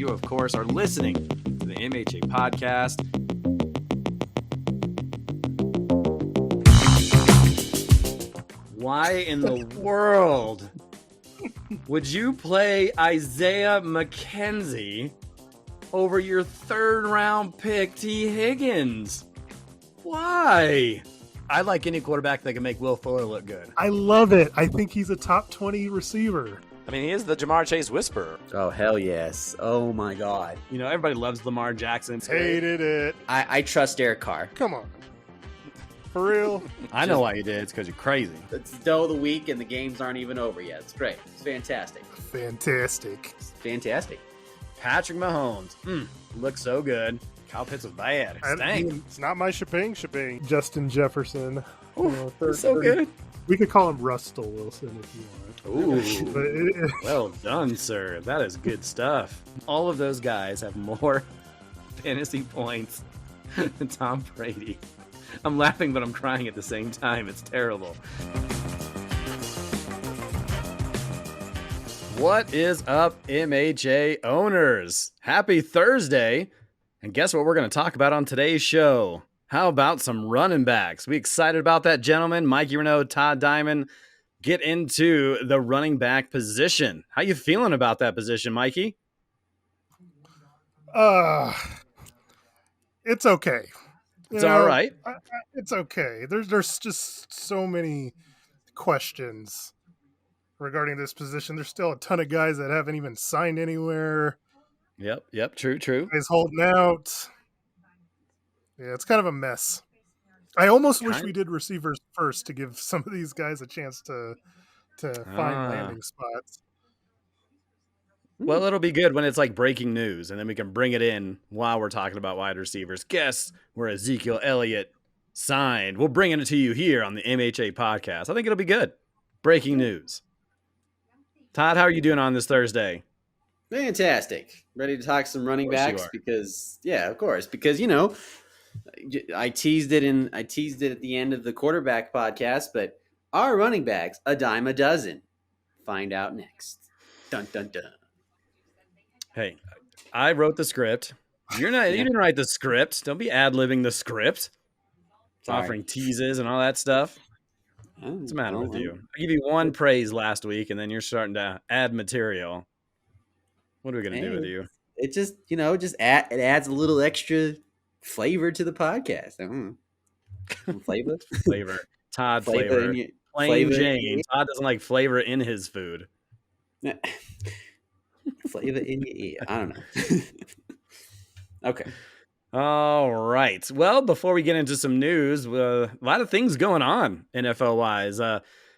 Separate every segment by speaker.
Speaker 1: You, of course, are listening to the MHA podcast. Why in the world would you play Isaiah McKenzie over your third-round pick, T. Higgins? Why? I like any quarterback that can make Will Fuller look good.
Speaker 2: I love it. I think he's a top 20 receiver.
Speaker 3: I mean, he is the Jamar Chase whisperer.
Speaker 4: Oh, hell yes. Oh, my God.
Speaker 1: You know, everybody loves Lamar Jackson.
Speaker 2: Hated it.
Speaker 4: I trust Derek Carr.
Speaker 2: Come on. For real?
Speaker 1: I know why you did. It's because you're crazy.
Speaker 4: It's still the week and the games aren't even over yet. It's great. It's fantastic.
Speaker 2: Fantastic.
Speaker 4: It's fantastic.
Speaker 1: Patrick Mahomes. Looks so good. Kyle Pitts was bad.
Speaker 2: It's not my shebang. Justin Jefferson.
Speaker 1: So good.
Speaker 2: We could call him Russell Wilson if you want.
Speaker 1: Ooh. Well done, sir. That is good stuff. All of those guys have more fantasy points than Tom Brady. I'm laughing, but I'm crying at the same time. It's terrible. What is up, MHA owners? Happy Thursday. And guess what we're going to talk about on today's show? How about some running backs? We excited about that, gentlemen? Mikey Renaud, Todd Diamond. Get into the running back position. How you feeling about that position, Mikey?
Speaker 2: It's okay.
Speaker 1: It's all right.
Speaker 2: It's okay. There's just so many questions regarding this position. There's still a ton of guys that haven't even signed anywhere.
Speaker 1: Yep. True.
Speaker 2: Guys holding out. Yeah, it's kind of a mess. I almost wish we did receivers first to give some of these guys a chance to find landing spots.
Speaker 1: Well, it'll be good when it's like breaking news, and then we can bring it in while we're talking about wide receivers. Guess where Ezekiel Elliott signed. We'll bring it to you here on the MHA podcast. I think it'll be good. Breaking news. Todd, how are you doing on this Thursday?
Speaker 4: Fantastic. Ready to talk some running backs because, of course, because, you know, I teased it at the end of the quarterback podcast, but our running backs, a dime a dozen. Find out next. Dun, dun, dun.
Speaker 1: Hey, I wrote the script. You didn't write the script. Don't be ad-libbing the script. Offering teases and all that stuff. What's the matter with you? I gave you one praise last week, and then you're starting to add material. What are we going to do with you?
Speaker 4: It just, it adds a little extra flavor to the podcast.
Speaker 1: Flavor. Todd flavor. Plain Jane. Todd doesn't like flavor in his food.
Speaker 4: Flavor in your ear. I don't know. Okay.
Speaker 1: All right. Well, before we get into some news, a lot of things going on NFL-wise.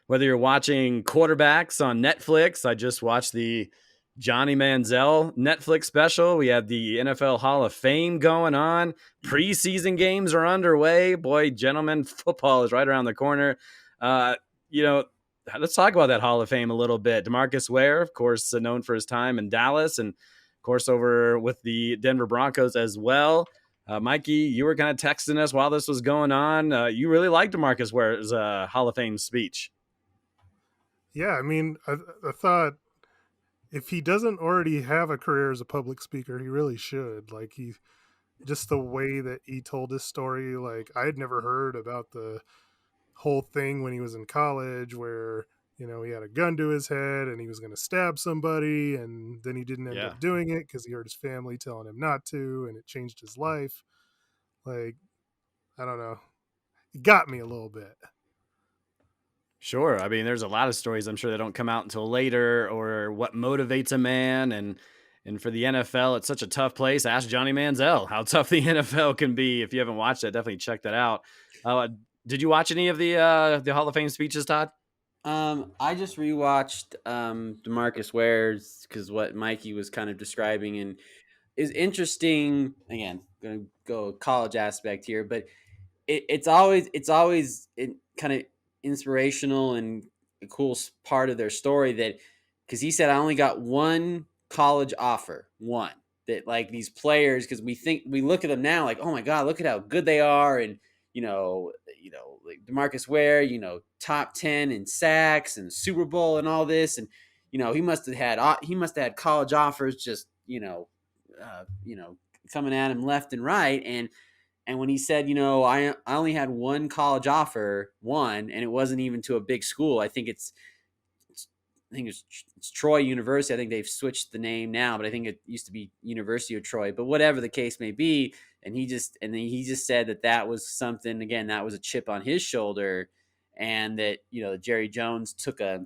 Speaker 1: Whether you're watching quarterbacks on Netflix, I just watched the Johnny Manziel Netflix special. We have the NFL Hall of Fame going on. Preseason games are underway. Boy, gentlemen, football is right around the corner. Let's talk about that Hall of Fame a little bit. DeMarcus Ware, of course, known for his time in Dallas and, of course, over with the Denver Broncos as well. Mikey, you were kind of texting us while this was going on. You really liked DeMarcus Ware's Hall of Fame speech.
Speaker 2: Yeah, I mean, I thought if he doesn't already have a career as a public speaker, he really should. Like, just the way that he told his story, like, I had never heard about the whole thing when he was in college where, he had a gun to his head and he was going to stab somebody, and then he didn't end up doing it because he heard his family telling him not to, and it changed his life. Like, I don't know. It got me a little bit.
Speaker 1: Sure. I mean, there's a lot of stories I'm sure that don't come out until later, or what motivates a man. And for the NFL, it's such a tough place. Ask Johnny Manziel how tough the NFL can be. If you haven't watched it, definitely check that out. Did you watch any of the Hall of Fame speeches, Todd?
Speaker 4: I just rewatched DeMarcus Ware's because what Mikey was kind of describing and is interesting. Again, going to go college aspect here, but it's always kind of inspirational and a cool part of their story that because he said I only got one college offer, one that like these players because we look at them now like, oh my God, look at how good they are, and like DeMarcus Ware, top 10 in sacks and Super Bowl and all this, and he must have had college offers just coming at him left and right. And when he said, I only had one college offer, and it wasn't even to a big school. It's Troy University. I think they've switched the name now, but I think it used to be University of Troy. But whatever the case may be, and he just said that was something. Again, that was a chip on his shoulder, and that Jerry Jones took a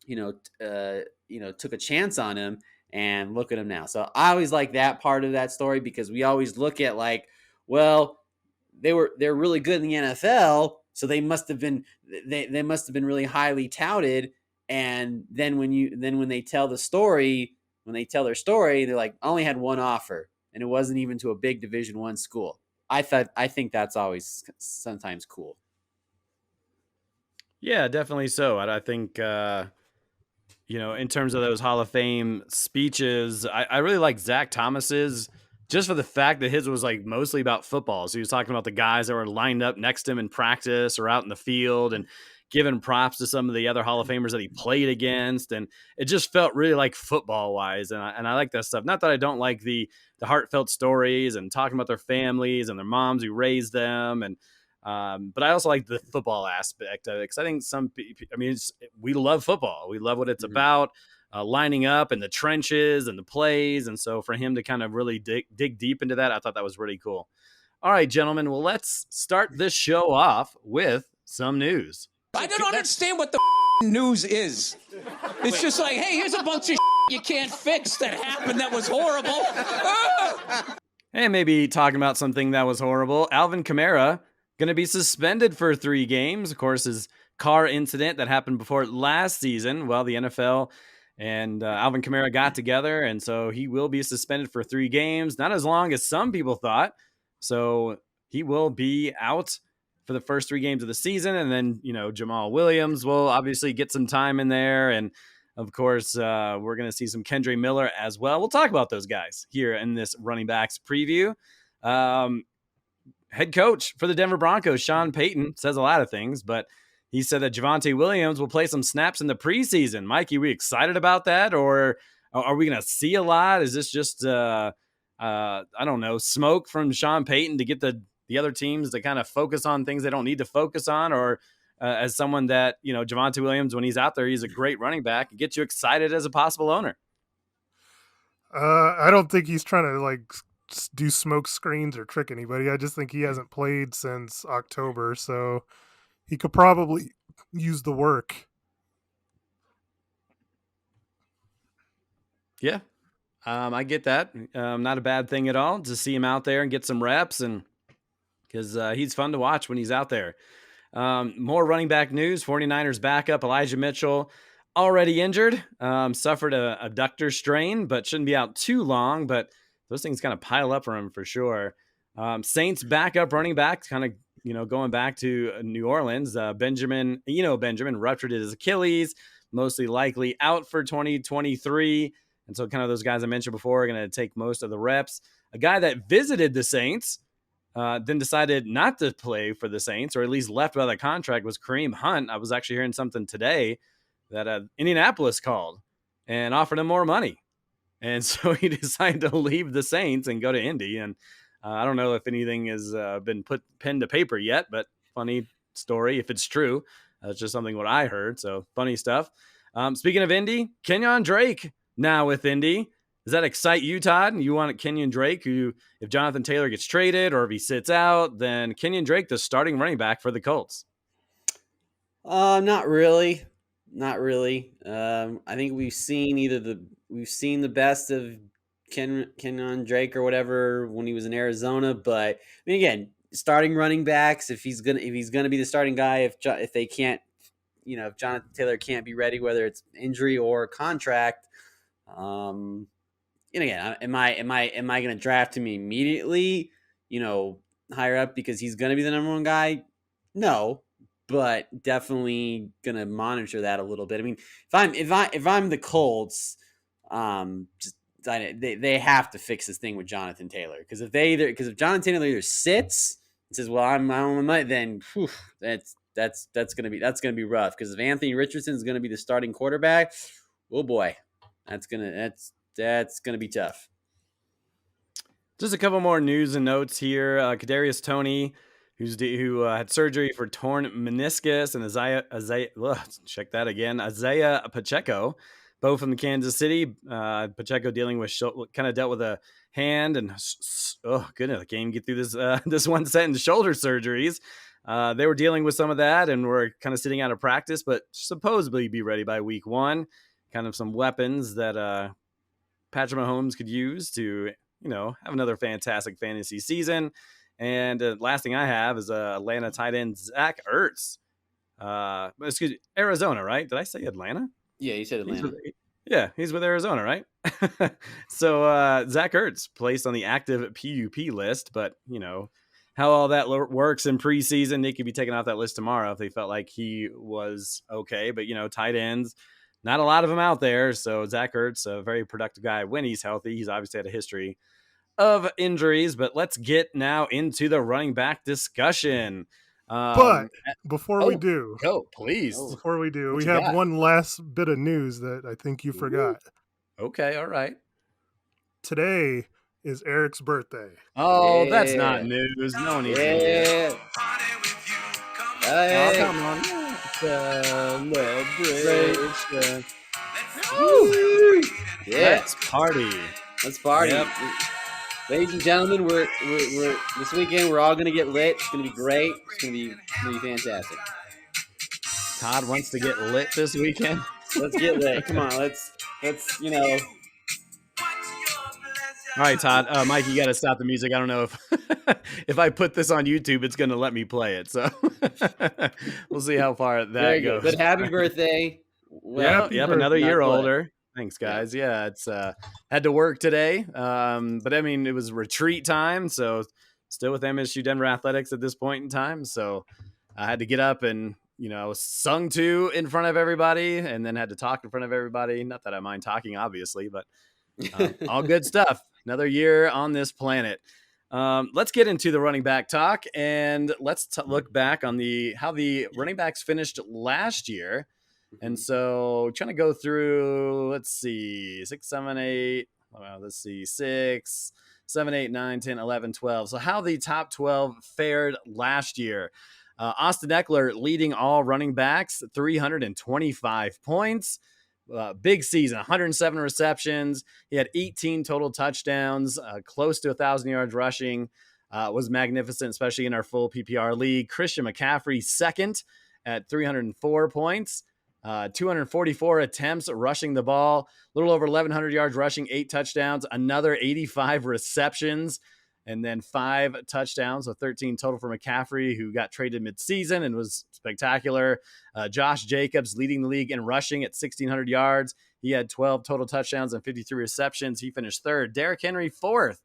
Speaker 4: took a chance on him, and look at him now. So I always like that part of that story, because we always look at like, well, they're really good in the NFL, so they must have been really highly touted. And then when they tell their story, they're like, I only had one offer, and it wasn't even to a big Division I school. I think that's always sometimes cool.
Speaker 1: Yeah, definitely so. And I think, in terms of those Hall of Fame speeches, I really like Zach Thomas's, just for the fact that his was like mostly about football. So he was talking about the guys that were lined up next to him in practice or out in the field, and giving props to some of the other Hall of Famers that he played against. And it just felt really like football wise. And I like that stuff. Not that I don't like the heartfelt stories and talking about their families and their moms who raised them. But I also like the football aspect of it, because I think we love football. We love what it's about, lining up in the trenches and the plays. And so for him to kind of really dig deep into that, I thought that was really cool. All right, gentlemen. Well, let's start this show off with some news.
Speaker 5: I don't understand what the news is. It's just like, hey, here's a bunch of you can't fix that happened that was horrible.
Speaker 1: And maybe talking about something that was horrible. Alvin Kamara going to be suspended for 3 games. Of course, his car incident that happened before last season. Well, the NFL and Alvin Kamara got together, and so he will be suspended for 3 games. Not as long as some people thought. So he will be out for the first 3 games of the season. And then, Jamal Williams will obviously get some time in there. And of course, we're going to see some Kendre Miller as well. We'll talk about those guys here in this running backs preview. Head coach for the Denver Broncos, Sean Payton, says a lot of things, but he said that Javonte Williams will play some snaps in the preseason. Mikey, are we excited about that, or are we going to see a lot? Is this just, I don't know, smoke from Sean Payton to get the other teams to kind of focus on things they don't need to focus on? Or as someone that, Javonte Williams, when he's out there, he's a great running back and gets you excited as a possible owner?
Speaker 2: I don't think he's trying to do smoke screens or trick anybody. I just think he hasn't played since October, so he could probably use the work.
Speaker 1: Yeah, I get that. Not a bad thing at all to see him out there and get some reps, and because he's fun to watch when he's out there. More running back news. 49ers backup Elijah Mitchell, already injured, suffered a adductor strain, but shouldn't be out too long. But those things kind of pile up for him for sure. Saints backup running back, kind of going back to New Orleans. Benjamin ruptured his Achilles, mostly likely out for 2023. And so kind of those guys I mentioned before are going to take most of the reps. A guy that visited the Saints, then decided not to play for the Saints, or at least left without a contract, was Kareem Hunt. I was actually hearing something today that Indianapolis called and offered him more money. And so he decided to leave the Saints and go to Indy. And I don't know if anything has been put pen to paper yet, but funny story if it's true. That's just something what I heard. So funny stuff. Speaking of Indy, Kenyon Drake now with Indy. Does that excite you, Todd? You want Kenyon Drake, who, if Jonathan Taylor gets traded or if he sits out, then Kenyon Drake, the starting running back for the Colts?
Speaker 4: Not really. I think we've seen the best of Kenyon Drake or whatever when he was in Arizona. But I mean, again, starting running backs, if he's gonna be the starting guy, if they can't, if Jonathan Taylor can't be ready, whether it's injury or contract, and again, am I going to draft him immediately, higher up because he's going to be the number 1 guy? No, but definitely going to monitor that a little bit. I mean, if I'm the Colts, they have to fix this thing with Jonathan Taylor, because if Jonathan Taylor either sits and says, "Well, I'm on my," then that's going to be rough. Because if Anthony Richardson is going to be the starting quarterback, oh boy, that's going to be tough.
Speaker 1: Just a couple more news and notes here. Kadarius Toney, who had surgery for torn meniscus, and check that again. Isaiah Pacheco, both from the Kansas City. Pacheco dealing with kind of dealt with a hand and oh goodness, I can't even get through this this one sentence. Shoulder surgeries. They were dealing with some of that and were kind of sitting out of practice, but supposedly be ready by week 1. Kind of some weapons that Patrick Mahomes could use to, have another fantastic fantasy season. And last thing I have is Atlanta tight end Zach Ertz. Arizona, right? Did I say Atlanta?
Speaker 4: Yeah, you said Atlanta.
Speaker 1: He's with Arizona, right? So Zach Ertz placed on the active PUP list, but how all that works in preseason, they could be taken off that list tomorrow if they felt like he was okay. But tight ends, not a lot of them out there. So Zach Ertz, a very productive guy when he's healthy. He's obviously had a history of injuries, but let's get now into the running back discussion.
Speaker 2: But before we do,
Speaker 1: please.
Speaker 2: Before we do, we have one last bit of news that I think you forgot.
Speaker 1: Okay, all right.
Speaker 2: Today is Eric's birthday.
Speaker 1: Oh, that's not news. No one needs to hear it. Oh, come on. Celebration. Let's party.
Speaker 4: Let's party.
Speaker 1: Yep.
Speaker 4: Ladies and gentlemen, we're this weekend. We're all gonna get lit. It's gonna be great. It's gonna be fantastic.
Speaker 1: Todd wants to get lit this weekend.
Speaker 4: Let's get lit. Come on, let's.
Speaker 1: All right, Todd. Mike, you got to stop the music. I don't know if if I put this on YouTube, it's going to let me play it. So we'll see how far that goes.
Speaker 4: But happy birthday!
Speaker 1: Yep, another year older. Thanks, guys. Yeah, it's had to work today, but I mean it was retreat time, so still with MSU Denver Athletics at this point in time. So I had to get up and sung to in front of everybody, and then had to talk in front of everybody. Not that I mind talking, obviously, but all good stuff. Another year on this planet. Let's get into the running back talk, and let's look back on how the running backs finished last year. And so trying to go through, let's see, 6, 7, 8. Let's see, 6, 7, 8, 9, 10, 11, 12. So how the top 12 fared last year. Austin Eckler leading all running backs, 325 points. Big season, 107 receptions. He had 18 total touchdowns, close to 1,000 yards rushing. Was magnificent, especially in our full PPR league. Christian McCaffrey second at 304 points. 244 attempts rushing the ball, a little over 1,100 yards rushing, 8 touchdowns, another 85 receptions, and then 5 touchdowns, so 13 total for McCaffrey, who got traded midseason and was spectacular. Josh Jacobs leading the league in rushing at 1,600 yards. He had 12 total touchdowns and 53 receptions. He finished third. Derrick Henry fourth,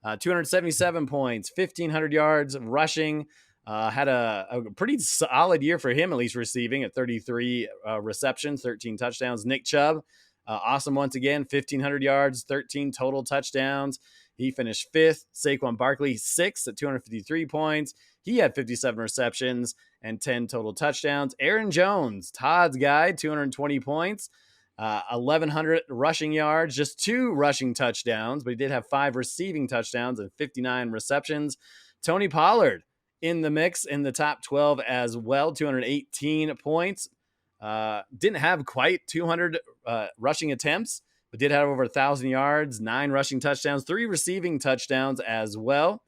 Speaker 1: 277 points, 1,500 yards rushing. Had a pretty solid year for him, at least receiving at 33 receptions, 13 touchdowns. Nick Chubb, awesome once again, 1,500 yards, 13 total touchdowns. He finished fifth. Saquon Barkley, sixth at 253 points. He had 57 receptions and 10 total touchdowns. Aaron Jones, Todd's guy, 220 points, 1,100 rushing yards, just 2 rushing touchdowns, but he did have 5 receiving touchdowns and 59 receptions. Tony Pollard in the mix in the top 12 as well, 218 points. Didn't have quite 200 rushing attempts, but did have over 1,000 yards, 9 rushing touchdowns, 3 receiving touchdowns as well.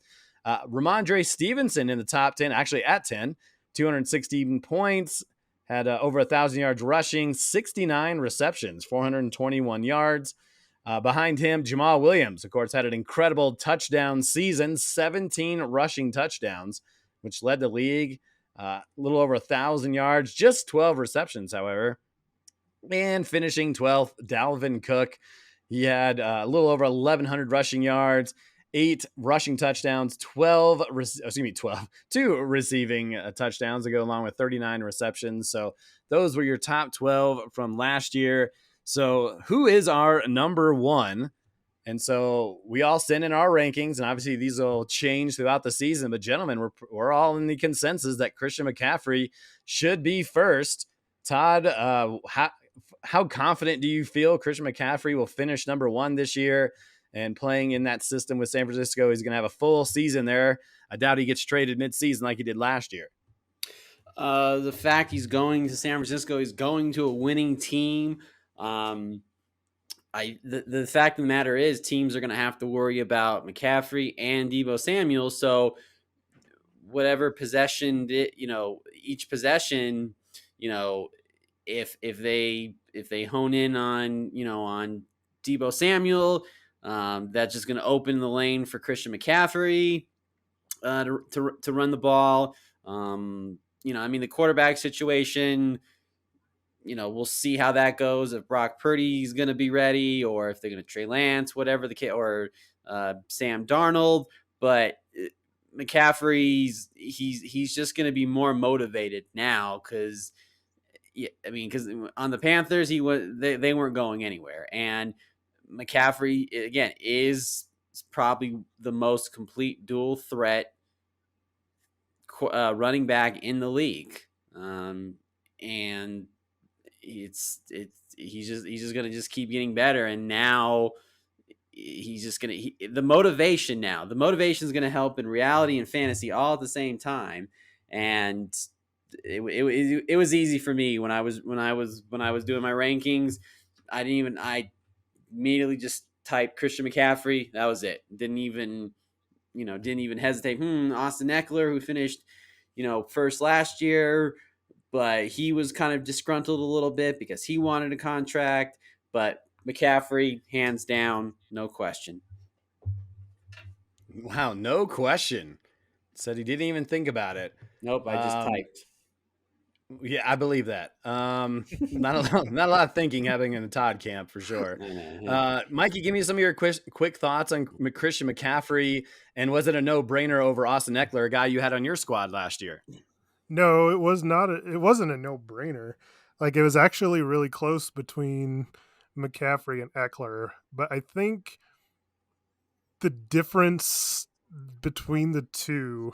Speaker 1: Ramondre Stevenson in the top 10, actually at 10, 216 points, had over 1,000 yards rushing, 69 receptions, 421 yards. Behind him, Jamal Williams, of course, had an incredible touchdown season, 17 rushing touchdowns, which led the league. A little over 1,000 yards, just 12 receptions, however. And finishing 12th, Dalvin Cook. He had a little over 1,100 rushing yards, 8 rushing touchdowns, 2 receiving touchdowns to go along with 39 receptions. So those were your top 12 from last year. So who is our number one? And so we all send in our rankings, and obviously these will change throughout the season. But gentlemen, we're all in the consensus that Christian McCaffrey should be first. Todd, how confident do you feel Christian McCaffrey will finish number one this year? and playing in that system with San Francisco. He's going to have a full season there. I doubt he gets traded midseason like he did last year.
Speaker 4: The fact he's going to San Francisco, he's going to a winning team. The fact of the matter is, teams are going to have to worry about McCaffrey and Deebo Samuel. So whatever possession, each possession, if they hone in on on Deebo Samuel, that's just going to open the lane for Christian McCaffrey to run the ball. The quarterback situation, we'll see how that goes. If Brock Purdy's going to be ready, or if they're going to Trey Lance, whatever the case, or Sam Darnold. But McCaffrey's he's just going to be more motivated now because on the Panthers they weren't going anywhere, and McCaffrey again is probably the most complete dual threat running back in the league, and he's just gonna just keep getting better, and now he's just gonna the motivation is gonna help in reality and fantasy all at the same time, and it was easy for me when I was doing my rankings. I immediately just typed Christian McCaffrey. That was it. Didn't even hesitate. Austin Eckler, who finished first last year, but he was kind of disgruntled a little bit because he wanted a contract. But McCaffrey, hands down, no question.
Speaker 1: Wow, no question. Said he didn't even think about it.
Speaker 4: Nope, I just typed.
Speaker 1: Yeah, I believe that. Not a lot of thinking happening in the Todd camp for sure. Mikey, give me some of your quick thoughts on Christian McCaffrey, and was it a no-brainer over Austin Eckler, a guy you had on your squad last year?
Speaker 2: No, it was not. It wasn't a no-brainer. Like, it was actually really close between McCaffrey and Eckler, but I think the difference between the two,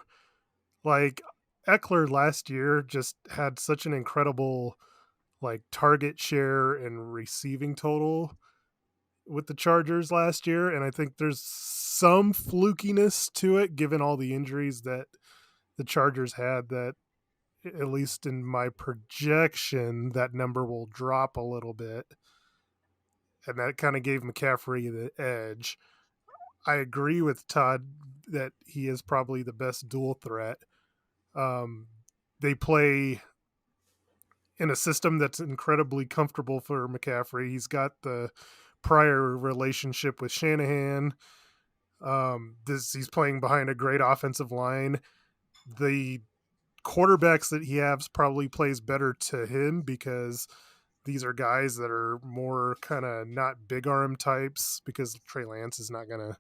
Speaker 2: like, Eckler last year just had such an incredible target share and receiving total with the Chargers last year, and I think there's some flukiness to it given all the injuries that the Chargers had, that at least in my projection that number will drop a little bit, and that kind of gave McCaffrey the edge. I agree with Todd that he is probably the best dual threat. They play in a system that's incredibly comfortable for McCaffrey. He's got the prior relationship with Shanahan. He's playing behind a great offensive line. The quarterbacks that he has probably plays better to him because these are guys that are more kind of not big arm types, because Trey Lance is not going to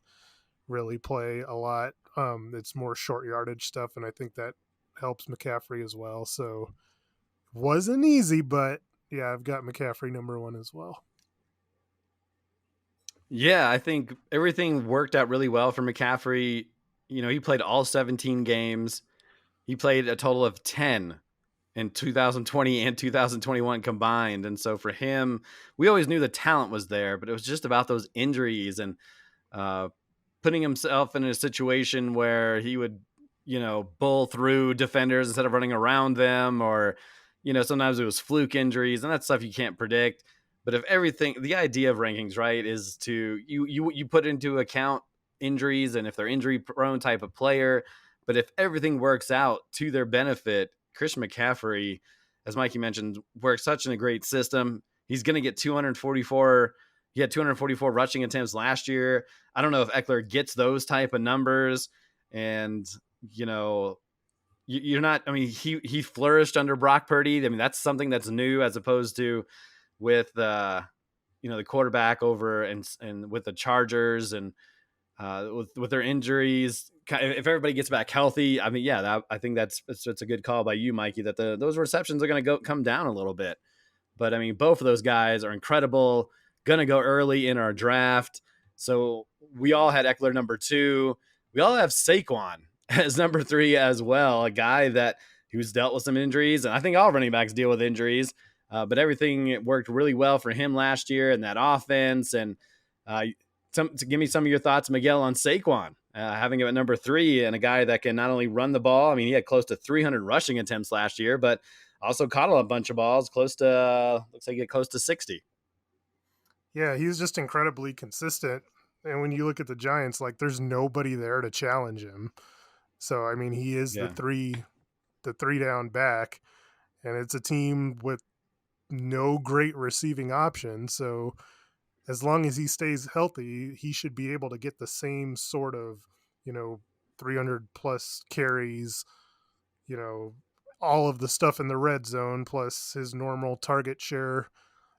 Speaker 2: really play a lot. It's more short yardage stuff, and I think that helps McCaffrey as well. So wasn't easy, but yeah, I've got McCaffrey number one as well.
Speaker 1: Yeah, I think everything worked out really well for McCaffrey. He played all 17 games. He played a total of 10 in 2020 and 2021 combined. And so for him, we always knew the talent was there, but it was just about those injuries and putting himself in a situation where he would, bull through defenders instead of running around them, or, sometimes it was fluke injuries, and that's stuff you can't predict. But if everything, the idea of rankings, right, is to you put into account injuries, and if they're injury prone type of player. But if everything works out to their benefit, Christian McCaffrey, as Mikey mentioned, works such in a great system. He's going to get 244. He had 244 rushing attempts last year. I don't know if Eckler gets those type of numbers. And, you're not, he flourished under Brock Purdy. That's something that's new as opposed to with, the quarterback over and with the Chargers and with their injuries. If everybody gets back healthy, I think it's a good call by you, Mikey, that those receptions are going to come down a little bit. But both of those guys are incredible, going to go early in our draft. So we all had Eckler number 2. We all have Saquon as number 3 as well, a guy that who's dealt with some injuries. And I think all running backs deal with injuries, but everything worked really well for him last year in that offense. And to give me some of your thoughts, Miguel, on Saquon, having him at number 3 and a guy that can not only run the ball. I mean, he had close to 300 rushing attempts last year, but also caught a bunch of balls, close to looks like he get close to 60.
Speaker 2: Yeah, he's just incredibly consistent. And when you look at the Giants, like there's nobody there to challenge him. So I mean, he is
Speaker 1: Yeah.
Speaker 2: the three down back, and it's a team with no great receiving options. So as long as he stays healthy, he should be able to get the same sort of, 300 plus carries, all of the stuff in the red zone plus his normal target share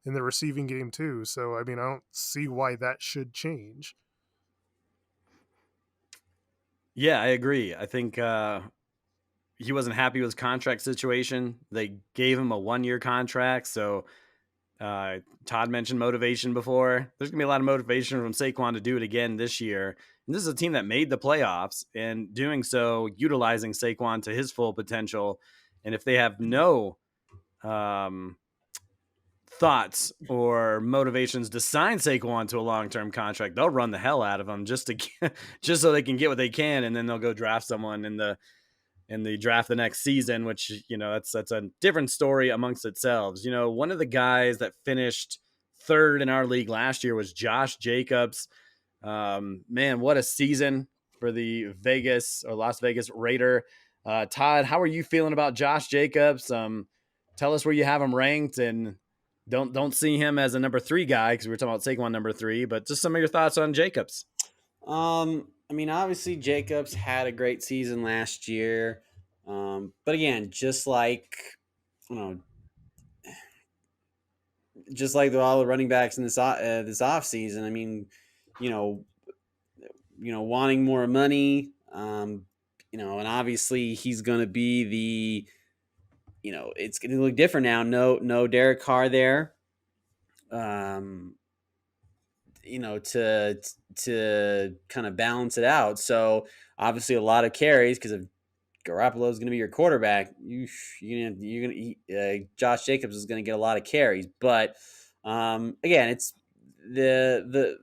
Speaker 2: in the receiving game too. So I mean, I don't see why that should change.
Speaker 1: Yeah, I agree. I think he wasn't happy with his contract situation. They gave him a 1-year contract. So Todd mentioned motivation before. There's going to be a lot of motivation from Saquon to do it again this year. And this is a team that made the playoffs, and doing so, utilizing Saquon to his full potential. And if they have no thoughts or motivations to sign Saquon to a long-term contract, they'll run the hell out of him just to just so they can get what they can, and then they'll go draft someone in the draft the next season, which that's a different story amongst itself. One of the guys that finished 3rd in our league last year was Josh Jacobs. Man, what a season for the Las Vegas Raider. Todd, how are you feeling about Josh Jacobs? Tell us where you have him ranked, and don't see him as a number 3 guy because we were talking about Saquon number 3, but just some of your thoughts on Jacobs.
Speaker 4: I mean, obviously Jacobs had a great season last year, but again, just like all the running backs in this off season. I mean, you know, wanting more money, and obviously he's going to be it's going to look different now. No Derek Carr there. To kind of balance it out. So obviously a lot of carries because if Garoppolo is going to be your quarterback, Josh Jacobs is going to get a lot of carries. But again, it's the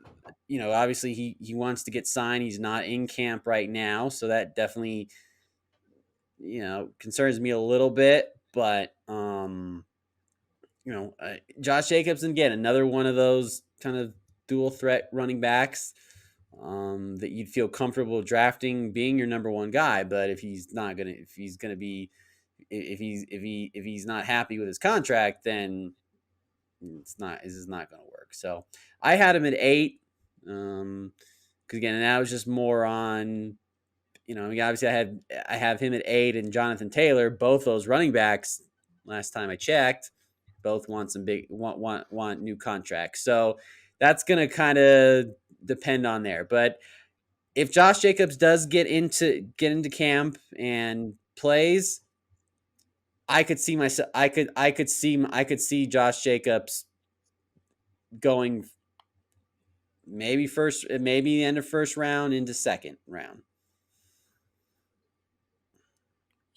Speaker 4: obviously he wants to get signed. He's not in camp right now, so that definitely concerns me a little bit. But Josh Jacobs, and again, another one of those kind of dual threat running backs that you'd feel comfortable drafting being your number 1 guy. But if he's not if he's not happy with his contract, then this is not going to work. So I had him at 8. Because again, that was just more on, obviously I have him at 8 and Jonathan Taylor, both those running backs. Last time I checked, both want some want new contracts. So that's going to kind of depend on there. But if Josh Jacobs does get into camp and plays, I could see Josh Jacobs going maybe the end of first round into second round.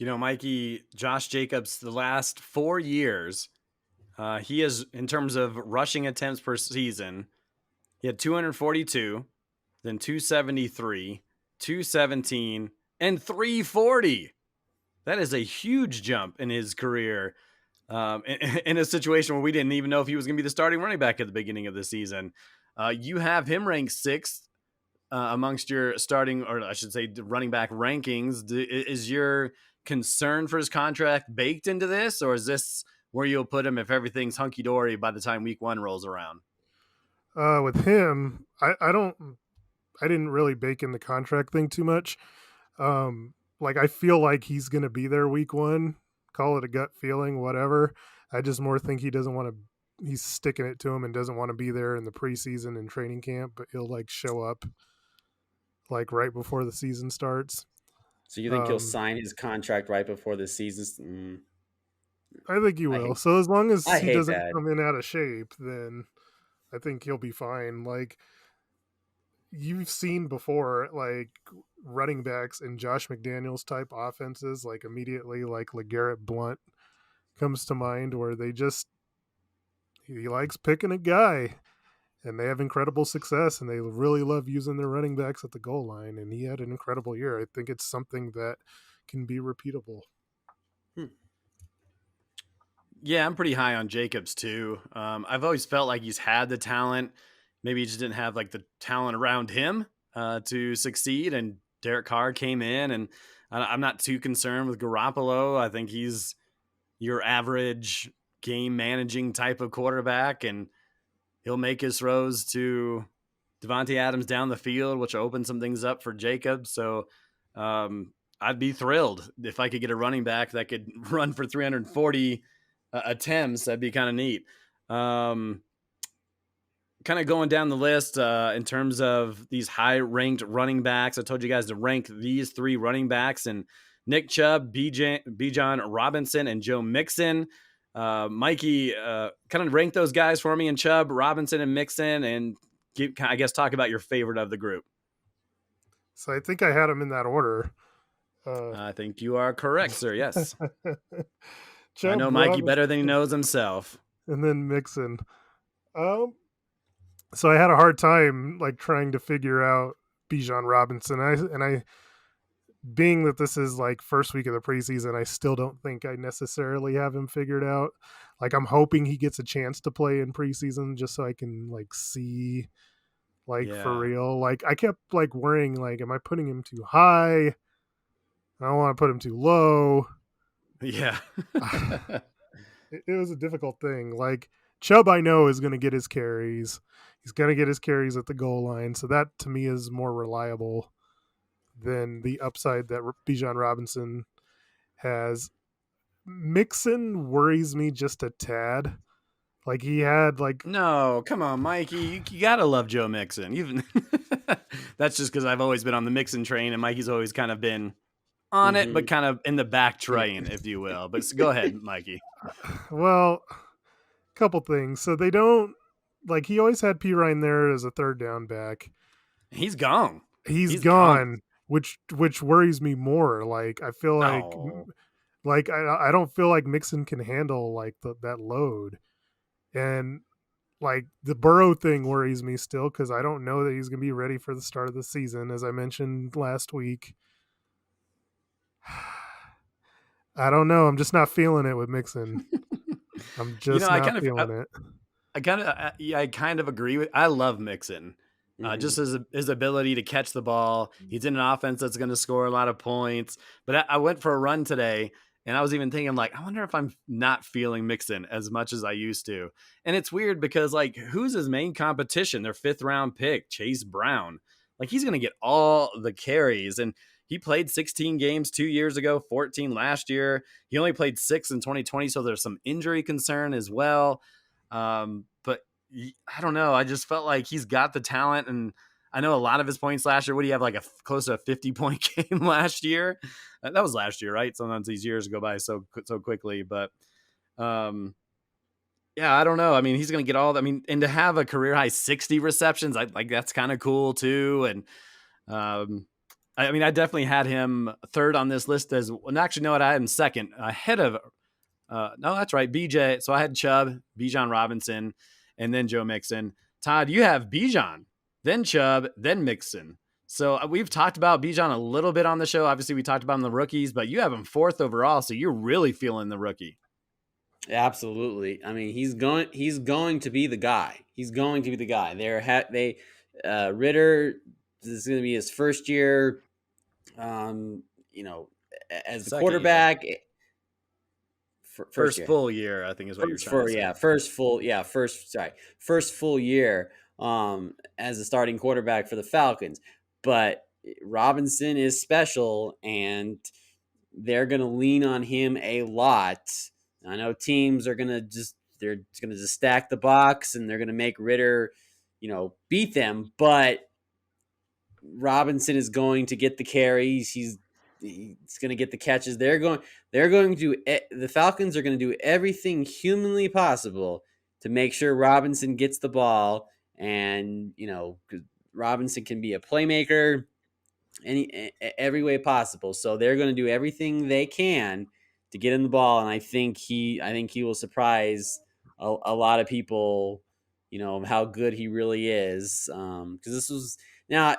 Speaker 1: Mikey, Josh Jacobs, the last 4 years, he is, in terms of rushing attempts per season, he had 242, then 273, 217, and 340. That is a huge jump in his career, in a situation where we didn't even know if he was going to be the starting running back at the beginning of the season. You have him ranked 6th amongst your starting, or I should say, running back rankings. Is your concern for his contract baked into this, or is this where you'll put him if everything's hunky-dory by the time week 1 rolls around?
Speaker 2: With him, I didn't really bake in the contract thing too much. Like I feel like he's going to be there week 1. Call it a gut feeling, whatever. I just more think he doesn't want to. He's sticking it to him and doesn't want to be there in the preseason and training camp, but he'll like show up like right before the season starts.
Speaker 4: So you think he'll sign his contract right before the season?
Speaker 2: I think he will. So as long as he doesn't
Speaker 4: that.
Speaker 2: come in out of shape, then I think he'll be fine. Like you've seen before, like running backs in Josh McDaniels type offenses, like immediately like LeGarrette Blount comes to mind, where he likes picking a guy. and they have incredible success, and they really love using their running backs at the goal line. And he had an incredible year. I think it's something that can be repeatable.
Speaker 1: Yeah, I'm pretty high on Jacobs too. I've always felt like he's had the talent. Maybe he just didn't have like the talent around him to succeed. And Derek Carr came in, and I'm not too concerned with Garoppolo. I think he's your average game managing type of quarterback, and he'll make his throws to Devontae Adams down the field, which will open some things up for Jacobs. So I'd be thrilled if I could get a running back that could run for 340 attempts. That'd be kind of neat. Kind of going down the list in terms of these high ranked running backs. I told you guys to rank these 3 running backs, and Nick Chubb, Bijan Robinson, and Joe Mixon. Mikey, kind of rank those guys for me, and Chubb, Robinson, and Mixon, and I guess talk about your favorite of the group.
Speaker 2: So I think I had them in that order.
Speaker 1: I think you are correct, sir. Yes.
Speaker 2: Chubb,
Speaker 1: I know Mikey better than he knows himself.
Speaker 2: And then Mixon. So I had a hard time like trying to figure out Bijan Robinson. I being that this is like first week of the preseason, I still don't think I necessarily have him figured out. Like I'm hoping he gets a chance to play in preseason just so I can like see like for real. Like I kept like worrying, like, am I putting him too high? I don't want to put him too low.
Speaker 1: Yeah.
Speaker 2: It was a difficult thing. Like Chubb, I know, is going to get his carries. He's going to get his carries at the goal line. So that to me is more reliable than the upside that Bijan Robinson has. Mixon worries me just a tad. Like he had like
Speaker 1: no, come on, Mikey, you gotta love Joe Mixon. You've that's just because I've always been on the Mixon train, and Mikey's always kind of been on it, but kind of in the back train, if you will. But go ahead, Mikey.
Speaker 2: Well, a couple things. So they don't like he always had P Ryan there as a third down back.
Speaker 1: He's gone.
Speaker 2: He's gone, which worries me more. Like I feel like I don't feel like Mixon can handle like that load. And like the Burrow thing worries me still because I don't know that he's going to be ready for the start of the season, as I mentioned last week. I don't know. I'm just not feeling it with Mixon. I'm just not feeling it.
Speaker 1: I kind of agree with. I love Mixon. Just his ability to catch the ball. He's in an offense that's going to score a lot of points. But I went for a run today, and I was even thinking, like, I wonder if I'm not feeling Mixon as much as I used to. And it's weird because, like, who's his main competition? Their 5th round pick, Chase Brown. Like, he's going to get all the carries. And he played 16 games 2 years ago, 14 last year. He only played 6 in 2020, so there's some injury concern as well. But I don't know. I just felt like he's got the talent, and I know a lot of his points last year. What do you have, like close to a 50-point game last year? That was last year, right? Sometimes these years go by so quickly, but yeah, I don't know. I mean, he's going to get all that. I mean, and to have a career high 60 receptions, like that's kind of cool too. And I mean, I definitely had him 3rd on this list and actually, no, I had him 2nd ahead of. No, that's right, BJ. So I had Chubb, Bijan Robinson, and then Joe Mixon. Todd, you have Bijan, then Chubb, then Mixon. So we've talked about Bijan a little bit on the show. Obviously, we talked about him the rookies, but you have him 4th overall, so you're really feeling the rookie.
Speaker 4: Absolutely. I mean, he's going to be the guy. He's going to be the guy. Ritter, this is going to be his first year, as the
Speaker 1: Second
Speaker 4: quarterback.
Speaker 1: Year. First full year, I think is what you're trying to say.
Speaker 4: First full year as a starting quarterback for the Falcons. But Robinson is special, and they're going to lean on him a lot. I know teams are going to just stack the box, and they're going to make Ritter, beat them. But Robinson is going to get the carries. He's going to get the catches. The Falcons are going to do everything humanly possible to make sure Robinson gets the ball, and Robinson can be a playmaker every way possible. So they're going to do everything they can to get him the ball, and I think he will surprise a lot of people how good he really is. Because this was now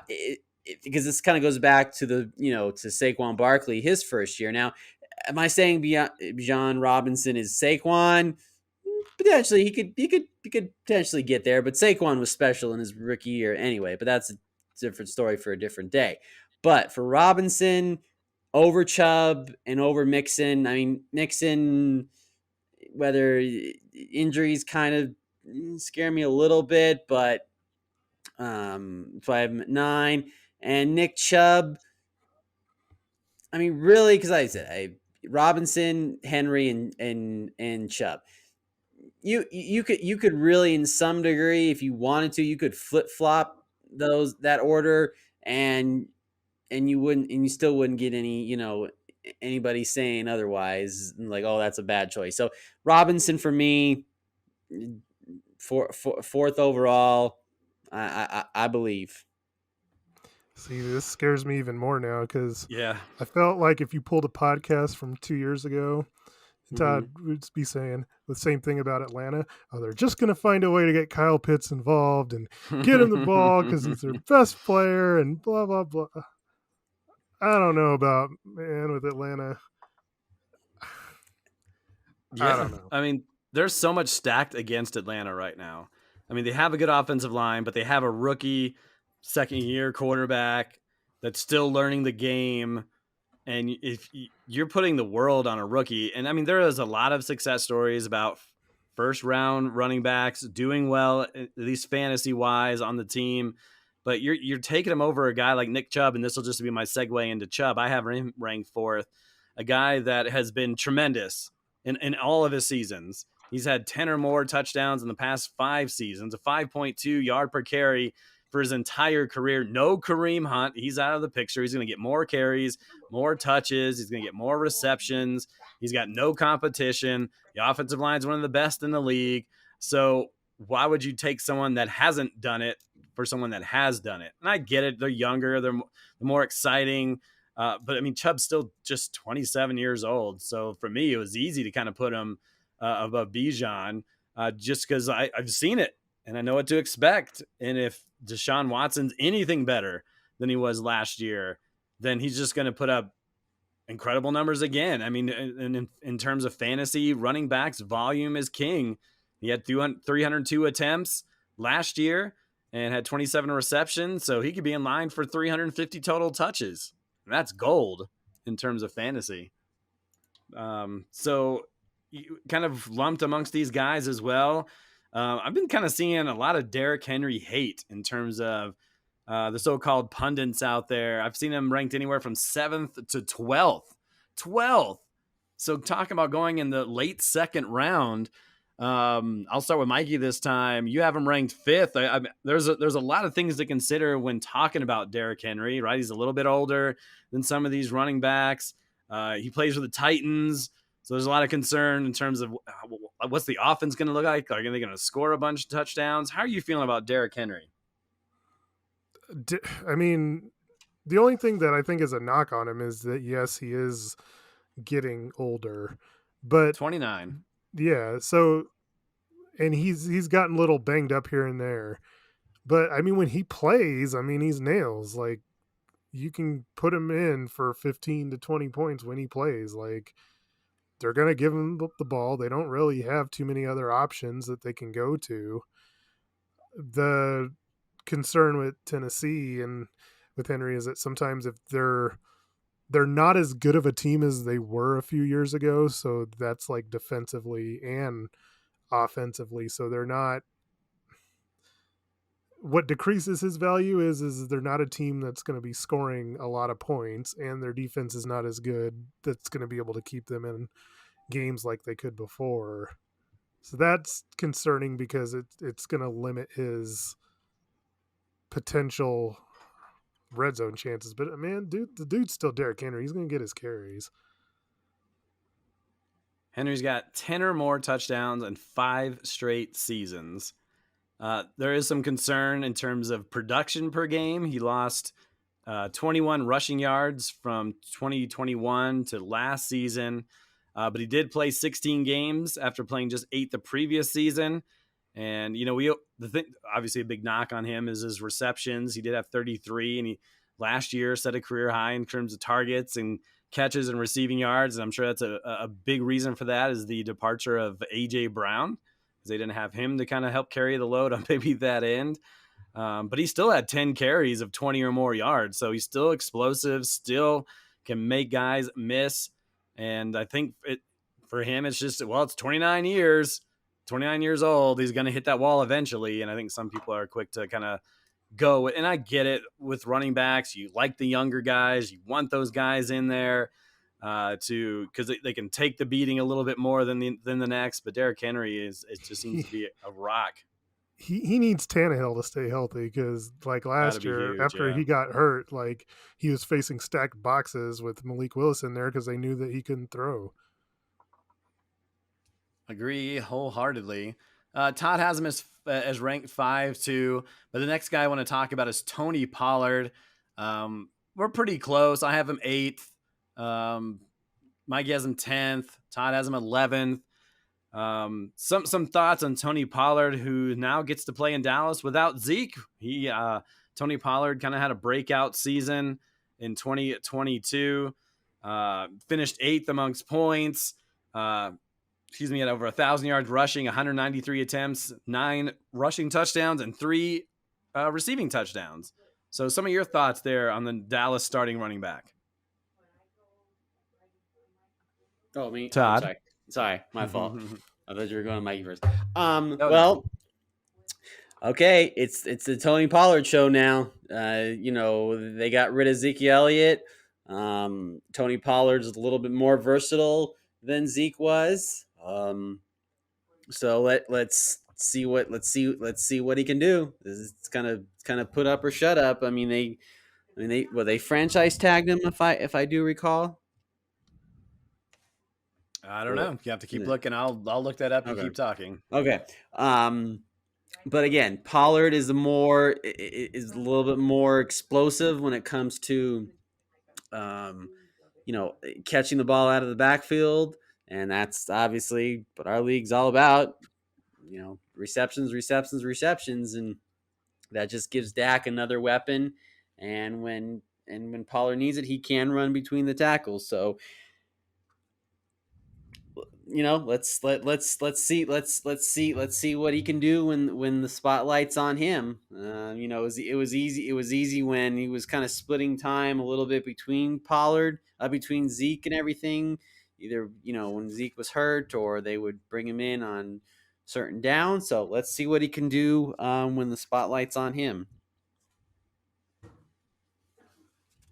Speaker 4: because this kind of goes back to to Saquon Barkley, his first year. Now, am I saying Bijan Robinson is Saquon? Potentially, he could potentially get there, but Saquon was special in his rookie year anyway. But that's a different story for a different day. But for Robinson, over Chubb and over Mixon, I mean Mixon, whether injuries kind of scare me a little bit, but 5'9", and Nick Chubb. I mean, really, because I said Robinson, Henry, and Chubb. You could really, in some degree, if you wanted to, you could flip flop that order, and you still wouldn't get anybody saying otherwise, like, oh, that's a bad choice. So Robinson for me, fourth overall, I believe.
Speaker 2: See, this scares me even more now because
Speaker 1: Yeah.
Speaker 2: I felt like if you pulled a podcast from 2 years ago, Todd
Speaker 4: Mm-hmm.
Speaker 2: would be saying the same thing about Atlanta. Oh, they're just going to find a way to get Kyle Pitts involved and get him the ball because he's their best player and blah, blah, blah. I don't know about, man, with Atlanta. I
Speaker 1: Yeah.
Speaker 2: don't know.
Speaker 1: I mean, there's so much stacked against Atlanta right now. I mean, they have a good offensive line, but they have a rookie second year quarterback that's still learning the game. And if you're putting the world on a rookie, and I mean, there is a lot of success stories about first round running backs doing well, at least fantasy wise, on the team. But you're taking him over a guy like Nick Chubb, and this will just be my segue into Chubb. I have him ranked fourth, a guy that has been tremendous in all of his seasons. He's had 10 or more touchdowns in the past 5 seasons, a 5.2 yard per carry for his entire career. No Kareem Hunt. He's out of the picture. He's going to get more carries, more touches. He's going to get more receptions. He's got no competition. The offensive line is one of the best in the league. So why would you take someone that hasn't done it for someone that has done it? And I get it. They're younger. They're more exciting. But I mean, Chubb's still just 27 years old. So for me, it was easy to kind of put him above Bijan just because I've seen it and I know what to expect. And if Deshaun Watson's anything better than he was last year, then he's just going to put up incredible numbers again. I mean, in terms of fantasy, running backs, volume is king. He had 302 attempts last year and had 27 receptions. So he could be in line for 350 total touches. And that's gold in terms of fantasy. So you kind of lumped amongst these guys as well. I've been kind of seeing a lot of Derrick Henry hate in terms of the so-called pundits out there. I've seen him ranked anywhere from 7th to 12th. 12th. So talking about going in the late second round, I'll start with Mikey this time. You have him ranked 5th. There's a lot of things to consider when talking about Derrick Henry, right? He's a little bit older than some of these running backs. He plays for the Titans. So there's a lot of concern in terms of what's the offense going to look like? Are they going to score a bunch of touchdowns? How are you feeling about Derrick Henry?
Speaker 2: I mean, the only thing that I think is a knock on him is that, yes, he is getting older, but
Speaker 1: 29.
Speaker 2: yeah. So, and he's gotten a little banged up here and there, but I mean, when he plays, I mean, he's nails. Like, you can put him in for 15 to 20 points when he plays. Like, they're going to give him the ball. They don't really have too many other options that they can go to. The concern with Tennessee and with Henry is that sometimes if they're not as good of a team as they were a few years ago, so that's like defensively and offensively, so they're not, what decreases his value is they're not a team that's going to be scoring a lot of points, and their defense is not as good that's going to be able to keep them in games like they could before. So that's concerning because it's going to limit his potential red zone chances. But man, the dude's still Derrick Henry. He's going to get his carries.
Speaker 1: Henry's got 10 or more touchdowns in 5 straight seasons. There is some concern in terms of production per game. He lost 21 rushing yards from 2021 to last season, but he did play 16 games after playing just 8 the previous season. And the thing, obviously, a big knock on him is his receptions. He did have 33, and he last year set a career high in terms of targets and catches and receiving yards. And I'm sure that's a big reason for that is the departure of AJ Brown, because they didn't have him to kind of help carry the load on maybe that end. But he still had 10 carries of 20 or more yards. So he's still explosive, still can make guys miss. And I think for him, it's just, it's 29 years old. He's going to hit that wall eventually. And I think some people are quick to kind of go. And I get it with running backs. You like the younger guys. You want those guys in there because they can take the beating a little bit more than the next. But Derrick Henry it just seems to be a rock.
Speaker 2: He needs Tannehill to stay healthy because, like last year,
Speaker 1: huge,
Speaker 2: after
Speaker 1: yeah.
Speaker 2: he got hurt, like he was facing stacked boxes with Malik Willis in there because they knew that he couldn't throw.
Speaker 1: Agree wholeheartedly. Todd has him as ranked 5 too, but the next guy I want to talk about is Tony Pollard. We're pretty close. I have him 8th. Mike has him 10th. Todd has him 11th. Some thoughts on Tony Pollard, who now gets to play in Dallas without Zeke. Tony Pollard kind of had a breakout season in 2022. Finished 8th amongst points. Had over 1,000 yards rushing, 193 attempts, 9 rushing touchdowns, and 3 receiving touchdowns. So some of your thoughts there on the Dallas starting running back.
Speaker 4: Oh, me?
Speaker 1: Todd.
Speaker 4: Oh, sorry, my fault. I thought you were going to Mikey first.
Speaker 1: No.
Speaker 4: Okay, it's the Tony Pollard show now. They got rid of Zeke Elliott. Tony Pollard's a little bit more versatile than Zeke was. So let's see what he can do. It's kind of put up or shut up. I mean they franchise tagged him if I do recall.
Speaker 1: I don't know. You have to keep looking. I'll look that up and keep talking.
Speaker 4: Okay. But again, Pollard is a little bit more explosive when it comes to, catching the ball out of the backfield, and that's obviously what our league's all about. Receptions, and that just gives Dak another weapon. And when Pollard needs it, he can run between the tackles. So, let's see what he can do when the spotlight's on him. It was easy when he was kind of splitting time a little bit between between Zeke and everything. Either when Zeke was hurt or they would bring him in on certain downs. So let's see what he can do when the spotlight's on him.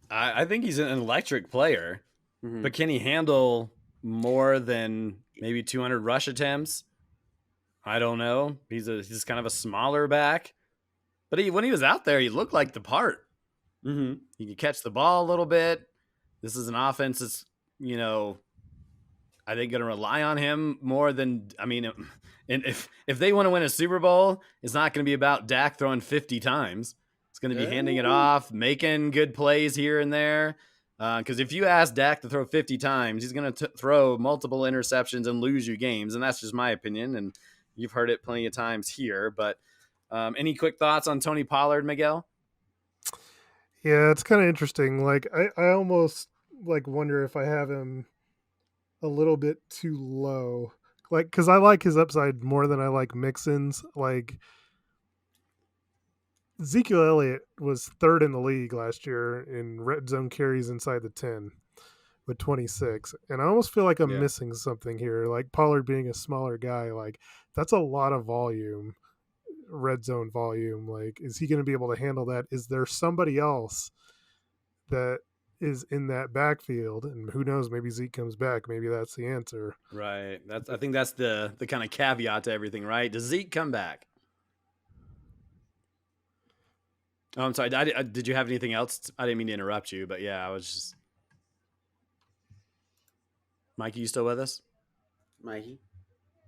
Speaker 1: I think he's an electric player, but can he handle more than maybe 200 rush attempts? I don't know. He's kind of a smaller back, but when he was out there, he looked like the part.
Speaker 4: Mm-hmm.
Speaker 1: He could catch the ball a little bit. This is an offense that's, I think going to rely on him more than, and if they want to win a Super Bowl, it's not going to be about Dak throwing 50 times. It's going to be handing it off, making good plays here and there. Because if you ask Dak to throw 50 times, he's going to throw multiple interceptions and lose you games. And that's just my opinion. And you've heard it plenty of times here. But any quick thoughts on Tony Pollard, Miguel?
Speaker 2: Yeah, it's kind of interesting. Like, I almost wonder if I have him a little bit too low. Like, because I like his upside more than I like Mixon's. Like, Ezekiel Elliott was 3rd in the league last year in red zone carries inside the 10 with 26. And I almost feel like I'm missing something here. Like Pollard being a smaller guy, like that's a lot of volume, red zone volume. Like, is he going to be able to handle that? Is there somebody else that is in that backfield? And who knows, maybe Zeke comes back. Maybe that's the answer.
Speaker 1: Right. I think that's the kind of caveat to everything, right? Does Zeke come back? Oh, I'm sorry. Did you have anything else? I didn't mean to interrupt you, but yeah, I was just. Mikey, you still with us?
Speaker 4: Mikey?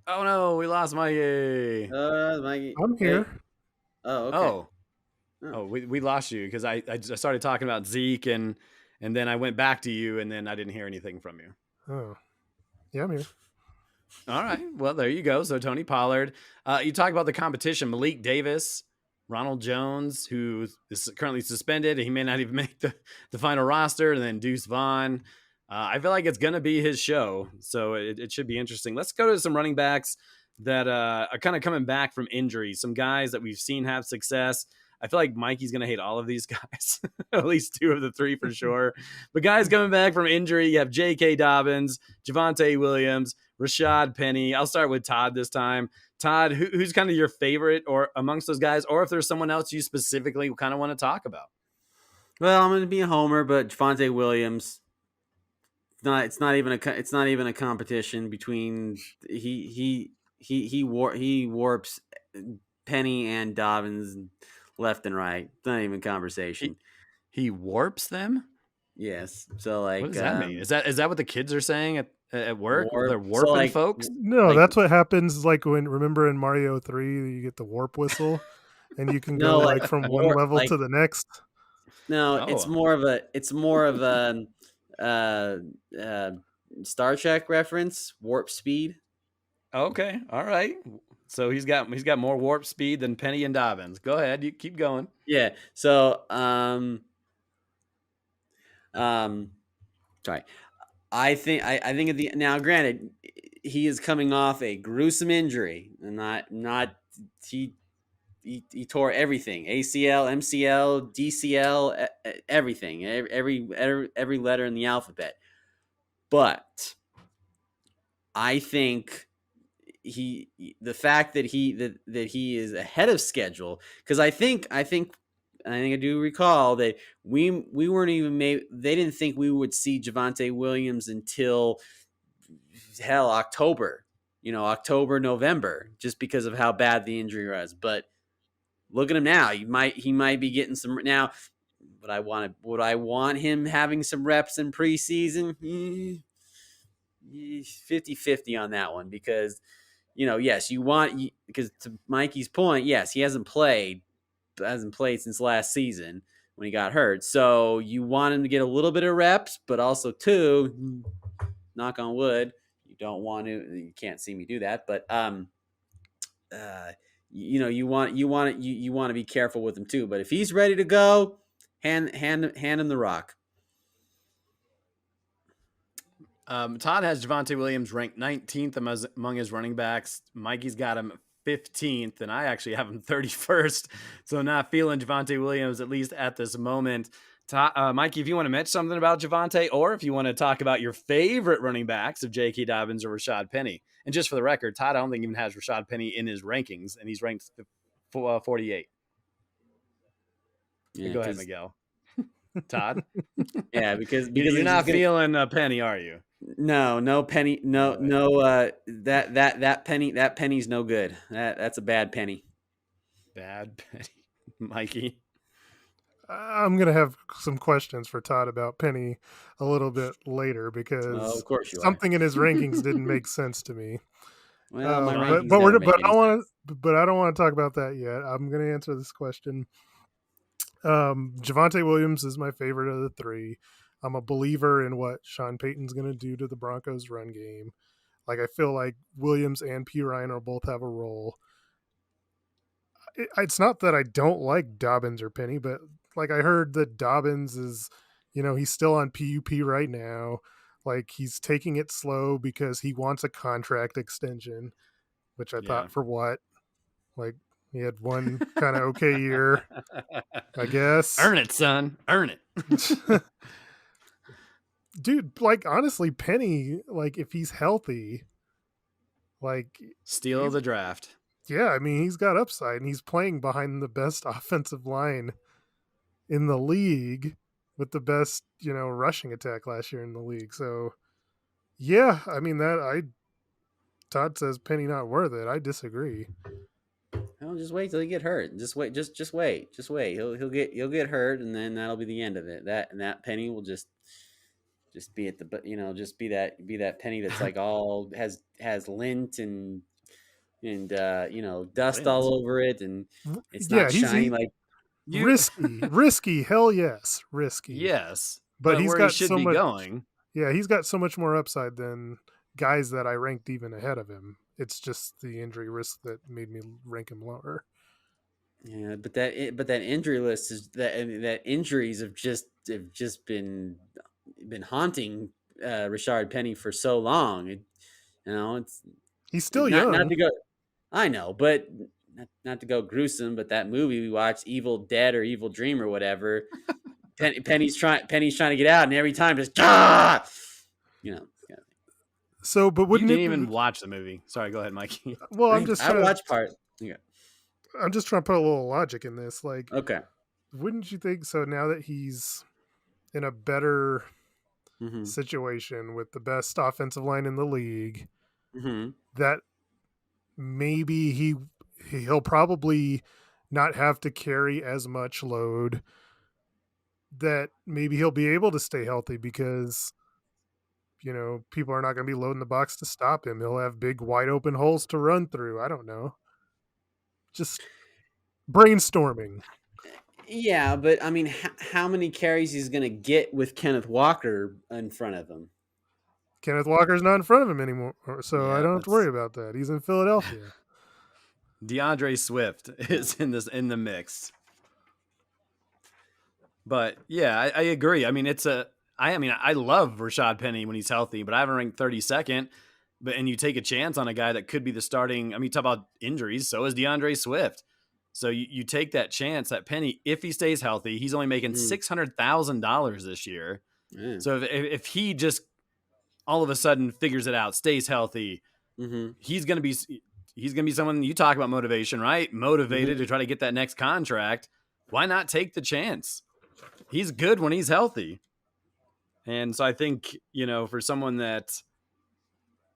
Speaker 1: Oh no, we lost Mikey.
Speaker 4: Mikey.
Speaker 2: I'm here.
Speaker 4: Hey. Oh, okay.
Speaker 1: Oh, we lost you because I started talking about Zeke and then I went back to you and then I didn't hear anything from you.
Speaker 2: Oh, yeah, I'm here.
Speaker 1: All right. Well, there you go. So Tony Pollard. You talk about the competition. Malik Davis, Ronald Jones, who is currently suspended. He may not even make the final roster. And then Deuce Vaughn. I feel like it's going to be his show. So it should be interesting. Let's go to some running backs that are kind of coming back from injury. Some guys that we've seen have success. I feel like Mikey's going to hate all of these guys, at least two of the three for sure. But guys coming back from injury, you have J.K. Dobbins, Javonte Williams, Rashad Penny. I'll start with Todd this time. Todd, who's kind of your favorite or amongst those guys, or if there's someone else you specifically kind of want to talk about?
Speaker 4: Well, I'm going to be a homer, but Javonte Williams. It's not even a competition between he warps Penny and Dobbins left and right. It's not even a conversation.
Speaker 1: He warps them?
Speaker 4: Yes. So like,
Speaker 1: what does that mean? Is that what the kids are saying at work? They're warping
Speaker 4: so like,
Speaker 1: folks?
Speaker 2: No,
Speaker 4: like,
Speaker 2: that's what happens. Like remember in Mario 3, you get the warp whistle, and you can go like from one level to the next.
Speaker 4: No, it's more of a Star Trek reference, warp speed.
Speaker 1: Okay, all right. So he's got more warp speed than Penny and Dobbins. Go ahead, you keep going.
Speaker 4: Yeah. So sorry. I think now granted he is coming off a gruesome injury and not he tore everything, ACL, MCL, DCL, everything, every letter in the alphabet. But I think the fact that he is ahead of schedule, because I think I do recall that we weren't even they didn't think we would see Javonte Williams until October, November, just because of how bad the injury was. But look at him now. He might be getting some now. But would I want him having some reps in preseason? 50-50 on that one, because yes, because to Mikey's point, yes, he hasn't played since last season when he got hurt. So you want him to get a little bit of reps, but also too, knock on wood, you can't see me do that, but you want to be careful with him too. But if he's ready to go, hand him the rock.
Speaker 1: Todd has Javonte Williams ranked 19th among his running backs. Mikey's got him 15th, and I actually have him 31st. So not feeling Javonte Williams, at least at this moment. Mikey, if you want to mention something about Javonte, or if you want to talk about your favorite running backs of J.K. Dobbins or Rashad Penny. And just for the record, Todd, I don't think even has Rashad Penny in his rankings, and he's ranked 48. Yeah, go ahead, Miguel. Todd?
Speaker 4: Yeah, because
Speaker 1: you're not feeling Penny, are you?
Speaker 4: No Penny, no. That penny's no good. That's a bad penny.
Speaker 1: Bad penny, Mikey.
Speaker 2: I'm going to have some questions for Todd about Penny a little bit later, because
Speaker 4: of course
Speaker 2: something in his rankings didn't make sense to me.
Speaker 4: Well, my rankings
Speaker 2: but I don't want to talk about that yet. I'm going to answer this question. Javonte Williams is my favorite of the three. I'm a believer in what Sean Payton's going to do to the Broncos run game. Like, I feel like Williams and P. Ryan will both have a role. It's not that I don't like Dobbins or Penny, but like, I heard that Dobbins is, he's still on PUP right now. Like, he's taking it slow because he wants a contract extension, which I thought, for what? Like, he had one kind of okay year, I guess.
Speaker 1: Earn it, son. Earn it.
Speaker 2: Dude, like, honestly, Penny, like, if he's healthy, like,
Speaker 1: steal of the draft.
Speaker 2: Yeah, I mean, he's got upside, and he's playing behind the best offensive line in the league with the best, rushing attack last year in the league. So, yeah, I mean, Todd says Penny not worth it. I disagree.
Speaker 4: Well, just wait till he get hurt. Just wait. He'll get hurt, and then that'll be the end of it. That Penny will just be at the just be that Penny that's like all has lint and dust lint all over it, and it's not shiny like
Speaker 2: risky. Hell yes, risky.
Speaker 1: Yes,
Speaker 2: but he's got so much
Speaker 1: going.
Speaker 2: Yeah, he's got so much more upside than guys that I ranked even ahead of him. It's just the injury risk that made me rank him lower.
Speaker 4: Yeah, but that injury list is that injuries have just been haunting Rashard Penny for so long. It's
Speaker 2: He's still
Speaker 4: not
Speaker 2: young.
Speaker 4: to go. I know, but not to go gruesome. But that movie we watched, Evil Dead or Evil Dream or whatever, Penny's trying to get out, and every time just you know. Yeah.
Speaker 2: So, but
Speaker 1: You
Speaker 2: wouldn't
Speaker 1: didn't
Speaker 2: it?
Speaker 1: even watch the movie. Sorry, go ahead, Mikey.
Speaker 2: Well,
Speaker 4: I watch part. Yeah.
Speaker 2: I'm just trying to put a little logic in this. Like,
Speaker 4: Okay.
Speaker 2: wouldn't you think so? Now that he's in a better
Speaker 4: Mm-hmm.
Speaker 2: situation with the best offensive line in the league,
Speaker 4: Mm-hmm.
Speaker 2: that maybe he'll probably not have to carry as much load, that maybe he'll be able to stay healthy because people are not going to be loading the box to stop him. He'll have big wide open holes to run through. I don't know, just brainstorming.
Speaker 4: Yeah, but I mean, how many carries he's going to get with Kenneth Walker in front of him?
Speaker 2: Kenneth Walker's not in front of him anymore, so I
Speaker 1: Yeah,
Speaker 2: don't have to worry
Speaker 1: that's
Speaker 2: about that. He's in Philadelphia.
Speaker 1: DeAndre Swift is in the mix. But yeah, I agree. I mean, I love Rashad Penny when he's healthy, but I haven't ranked 32nd. And you take a chance on a guy that could be the starting. I mean, talk about injuries. So is DeAndre Swift. So you take that chance that Penny, if he stays healthy, he's only making $600,000 this year.
Speaker 4: Yeah.
Speaker 1: So if he just all of a sudden figures it out, stays healthy,
Speaker 4: Mm-hmm.
Speaker 1: he's gonna be someone. You talk about motivation, right? Motivated to try to get that next contract. Why not take the chance? He's good when he's healthy. And so I think, for someone that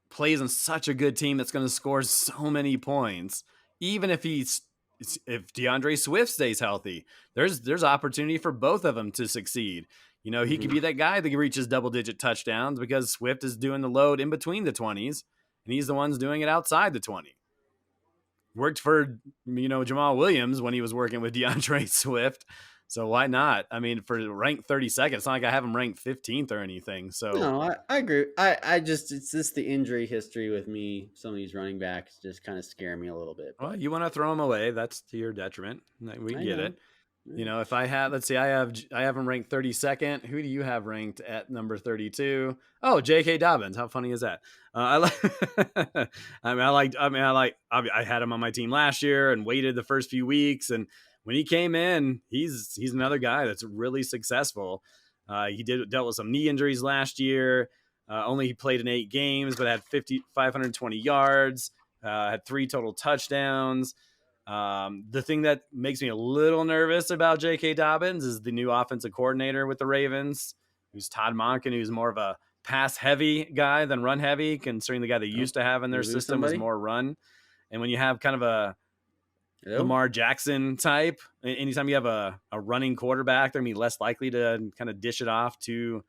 Speaker 1: plays on such a good team that's going to score so many points, even if DeAndre Swift stays healthy, there's opportunity for both of them to succeed. He could be that guy that reaches double-digit touchdowns because Swift is doing the load in between the 20s, and he's the ones doing it outside the 20. Worked for, Jamal Williams when he was working with DeAndre Swift. So why not? I mean, for ranked 32nd, it's not like I have him ranked 15th or anything. So
Speaker 4: No, I agree. It's just the injury history with me. Some of these running backs just kind of scare me a little bit.
Speaker 1: well,
Speaker 4: But
Speaker 1: you want to throw him away. That's to your detriment. We
Speaker 4: I
Speaker 1: get
Speaker 4: know.
Speaker 1: it. If I have, let's see, I have him ranked 32nd. Who do you have ranked at number 32? Oh, J.K. Dobbins. How funny is that? I like. I had him on my team last year and waited the first few weeks, and when he came in, he's another guy that's really successful. He dealt with some knee injuries last year. Only he played in 8 games, but had 520 yards. Had 3 total touchdowns. The thing that makes me a little nervous about J.K. Dobbins is the new offensive coordinator with the Ravens, who's Todd Monken, who's more of a pass-heavy guy than run-heavy, considering the guy they used to have in their system was more run. And when you have kind of a Lamar Jackson type, anytime you have a running quarterback, they're going to be less likely to kind of dish it off to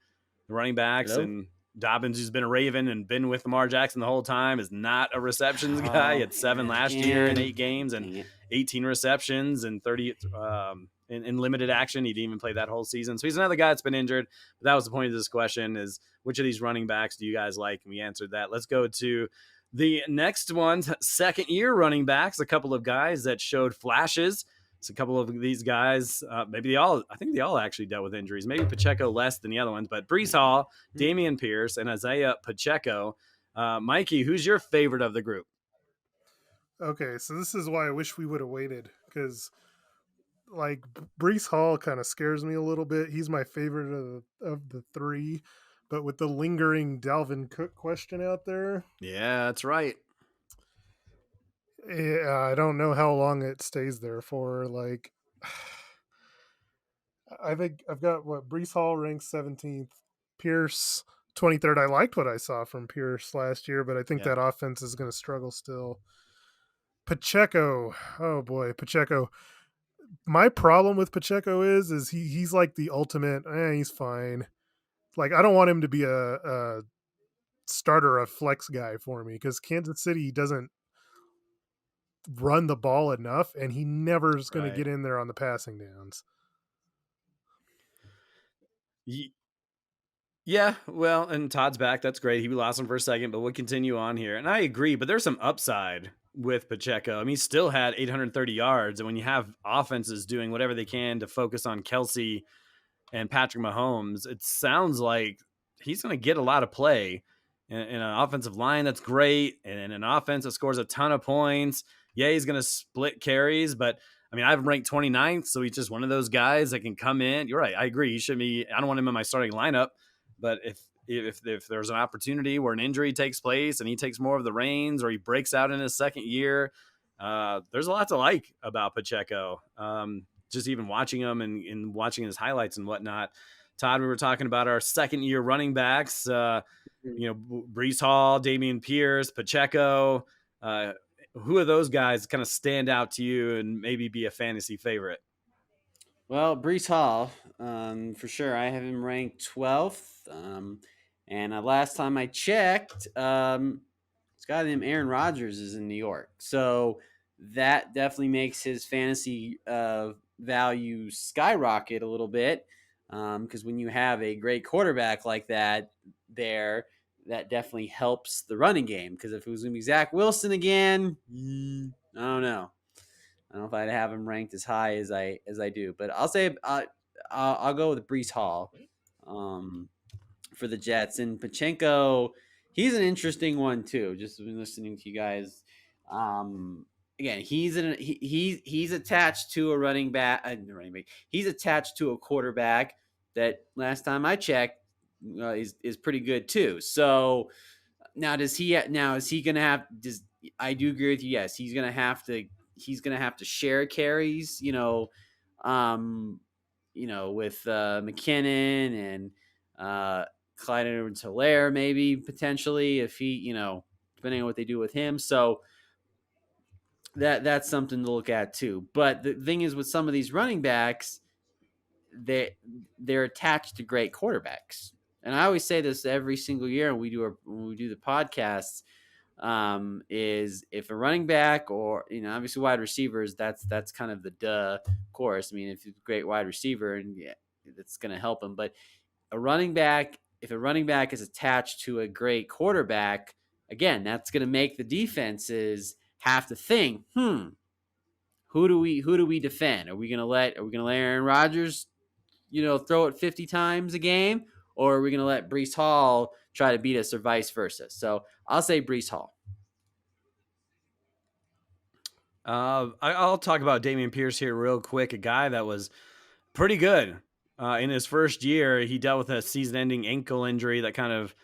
Speaker 1: the running backs. And Dobbins, who's been a Raven and been with Lamar Jackson the whole time, is not a receptions guy. He had 7 last year in 8 games and 18 receptions and 30 in limited action. He didn't even play that whole season. So he's another guy that's been injured. But that was the point of this question, is which of these running backs do you guys like? And we answered that. Let's go to the next one's second-year running backs, a couple of guys that showed flashes. It's a couple of these guys, I think they all actually dealt with injuries. Maybe Pacheco less than the other ones, but Breece Hall, Damian Pierce, and Isaiah Pacheco. Mikey, who's your favorite of the group?
Speaker 2: Okay, so this is why I wish we would have waited, because like Breece Hall kind of scares me a little bit. He's my favorite of the 3, but with the lingering Dalvin Cook question out there,
Speaker 1: yeah, that's right.
Speaker 2: I don't know how long it stays there for. Like, I think I've got Breece Hall ranked 17th, Pierce 23rd. I liked what I saw from Pierce last year, but I think that offense is going to struggle still. Pacheco, oh boy, Pacheco. My problem with Pacheco is he's like the ultimate. He's fine. Like, I don't want him to be a starter, a flex guy for me, because Kansas City doesn't run the ball enough, and he never is going to get in there on the passing downs.
Speaker 1: Yeah, well, and Todd's back. That's great. He lost him for a second, but we'll continue on here. And I agree, but there's some upside with Pacheco. I mean, he still had 830 yards. And when you have offenses doing whatever they can to focus on Kelsey and Patrick Mahomes, it sounds like he's going to get a lot of play in an offensive line that's great and in an offense that scores a ton of points. Yeah, he's going to split carries, but I mean, I have him ranked 29th, so he's just one of those guys that can come in. You're right. I agree. He should be. I don't want him in my starting lineup, but if there's an opportunity where an injury takes place and he takes more of the reins or he breaks out in his second year, there's a lot to like about Pacheco. Just even watching him and watching his highlights and whatnot. Todd, we were talking about our second year running backs. Brees Hall, Damian Pierce, Pacheco. Who of those guys kind of stand out to you and maybe be a fantasy favorite?
Speaker 4: Well, Brees Hall, for sure. I have him ranked 12th. And last time I checked, it's got him Aaron Rodgers is in New York. So that definitely makes his fantasy value skyrocket a little bit. Because when you have a great quarterback like that there, that definitely helps the running game. Because if it was going to be Zach Wilson again, I don't know. I don't know if I'd have him ranked as high as I do, but I'll say I'll go with Brees Hall for the Jets. And Pachenko, he's an interesting one too. Just been listening to you guys. Again, he's attached to a running back. He's attached to a quarterback that last time I checked is pretty good too. So now is he gonna have? I do agree with you. Yes, he's gonna have to. He's gonna have to share carries. With McKinnon and Clyde Edwards-Helaire maybe potentially if he, depending on what they do with him. So that's something to look at too. But the thing is with some of these running backs, they're attached to great quarterbacks. And I always say this every single year when we do the podcasts, is if a running back or obviously wide receivers, that's kind of the of course. I mean, if he's a great wide receiver and that's going to help him, but if a running back is attached to a great quarterback, again, that's going to make the defenses have to think, who do we defend? Are we going to let Aaron Rodgers, throw it 50 times a game, or are we going to let Brees Hall try to beat us or vice versa? So I'll say Brees Hall.
Speaker 1: I'll talk about Damian Pierce here real quick. A guy that was pretty good in his first year. He dealt with a season-ending ankle injury that kind of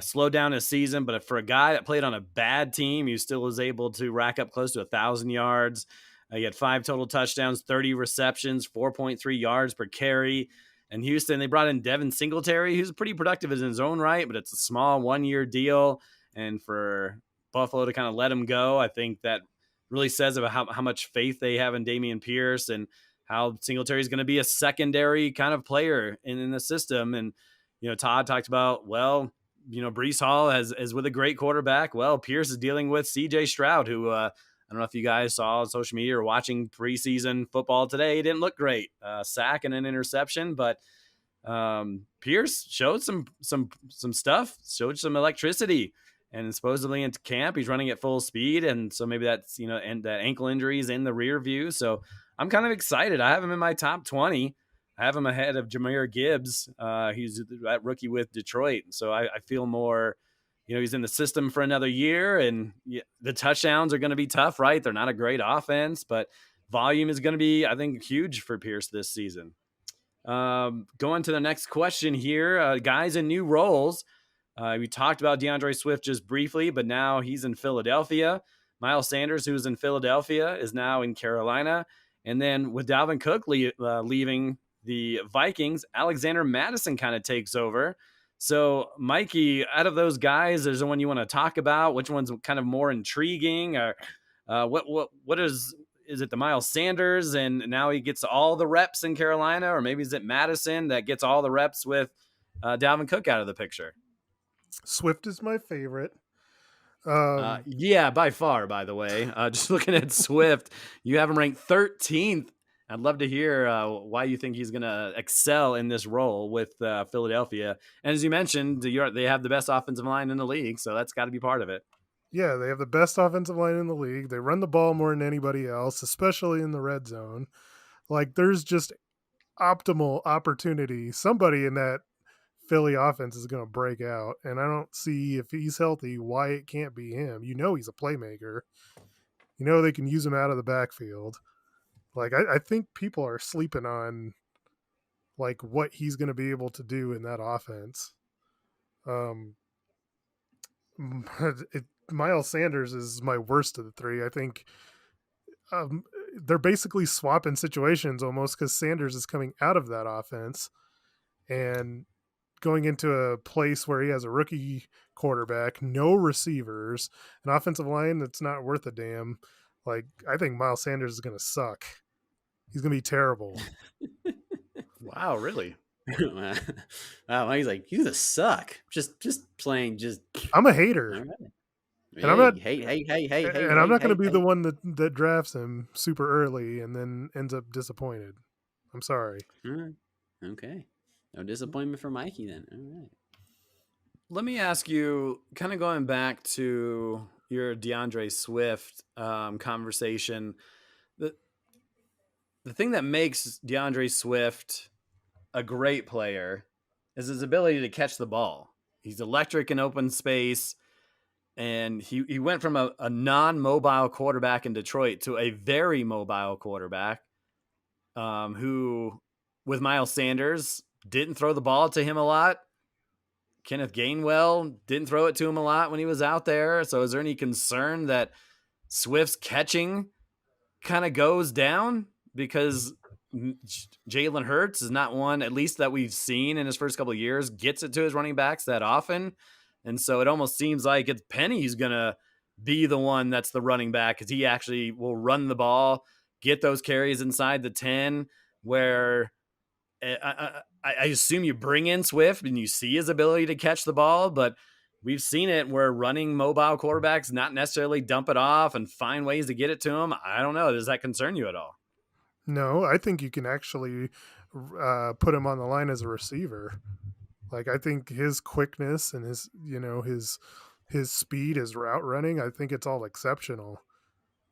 Speaker 1: slowed down his season. But for a guy that played on a bad team, he still was able to rack up close to 1,000 yards. He had 5 total touchdowns, 30 receptions, 4.3 yards per carry. And Houston, they brought in Devin Singletary, who's pretty productive in his own right, but it's a small 1-year deal. And for Buffalo to kind of let him go, I think that really says about how much faith they have in Damian Pierce and how Singletary is going to be a secondary kind of player in the system. And, Todd talked about, Brees Hall is with a great quarterback. Well, Pierce is dealing with CJ Stroud, who I don't know if you guys saw on social media or watching preseason football today. He didn't look great. Sack and an interception, but Pierce showed some stuff, showed some electricity. And supposedly into camp, he's running at full speed. And so maybe that's, and that ankle injury is in the rear view. So I'm kind of excited. I have him in my top 20. I have him ahead of Jahmyr Gibbs. He's that rookie with Detroit. So I feel more, he's in the system for another year. And the touchdowns are going to be tough, right? They're not a great offense, but volume is going to be, I think, huge for Pierce this season. Going to the next question here. Guys in new roles. We talked about DeAndre Swift just briefly, but now he's in Philadelphia. Miles Sanders, who's in Philadelphia, is now in Carolina. And then with Dalvin Cook leaving the Vikings, Alexander Mattison kind of takes over. So, Mikey, out of those guys, is there one you want to talk about? Which one's kind of more intriguing? Or what is it the Miles Sanders and now he gets all the reps in Carolina? Or maybe is it Mattison that gets all the reps with Dalvin Cook out of the picture?
Speaker 2: Swift is my favorite.
Speaker 1: Yeah, by far, by the way. Just looking at Swift, you have him ranked 13th I'd love to hear why you think he's going to excel in this role with Philadelphia. And as you mentioned, they have the best offensive line in the league, so that's got to be part of it.
Speaker 2: Yeah, they have the best offensive line in the league. They run the ball more than anybody else, especially in the red zone. Like, there's just optimal opportunity. Somebody in that Philly offense is going to break out, and I don't see, if he's healthy, why it can't be him. He's a playmaker. They can use him out of the backfield. Like, I think people are sleeping on like what he's going to be able to do in that offense. Um, Miles Sanders is my worst of the three. I think they're basically swapping situations almost, because Sanders is coming out of that offense and going into a place where he has a rookie quarterback, no receivers, an offensive line that's not worth a damn. Like, I think Miles Sanders is going to suck. He's going to be terrible.
Speaker 1: Wow, really?
Speaker 4: Wow, he's like, he's a suck. Just playing. Just
Speaker 2: I'm a
Speaker 4: all
Speaker 2: hater,
Speaker 4: right.
Speaker 2: and I'm not, and I'm not going to be the
Speaker 4: Hey.
Speaker 2: one that drafts him super early and then ends up disappointed. I'm sorry.
Speaker 4: All right. Okay. No disappointment for Mikey then. All right.
Speaker 1: Let me ask you, kind of going back to your DeAndre Swift conversation, the the thing that makes DeAndre Swift a great player is his ability to catch the ball. He's electric in open space, and he went from a non-mobile quarterback in Detroit to a very mobile quarterback who, with Miles Sanders, didn't throw the ball to him a lot. Kenneth Gainwell didn't throw it to him a lot when he was out there. So is there any concern that Swift's catching kind of goes down because Jalen Hurts is not one, at least that we've seen in his first couple of years, gets it to his running backs that often? And so it almost seems like it's Penny's going to be the one that's the running back, because he actually will run the ball, get those carries inside the 10, where I assume you bring in Swift and you see his ability to catch the ball, but we've seen it where running mobile quarterbacks not necessarily dump it off and find ways to get it to him. I don't know. Does that concern you at all?
Speaker 2: No, I think you can actually put him on the line as a receiver. Like, I think his quickness and his speed, his route running, I think it's all exceptional.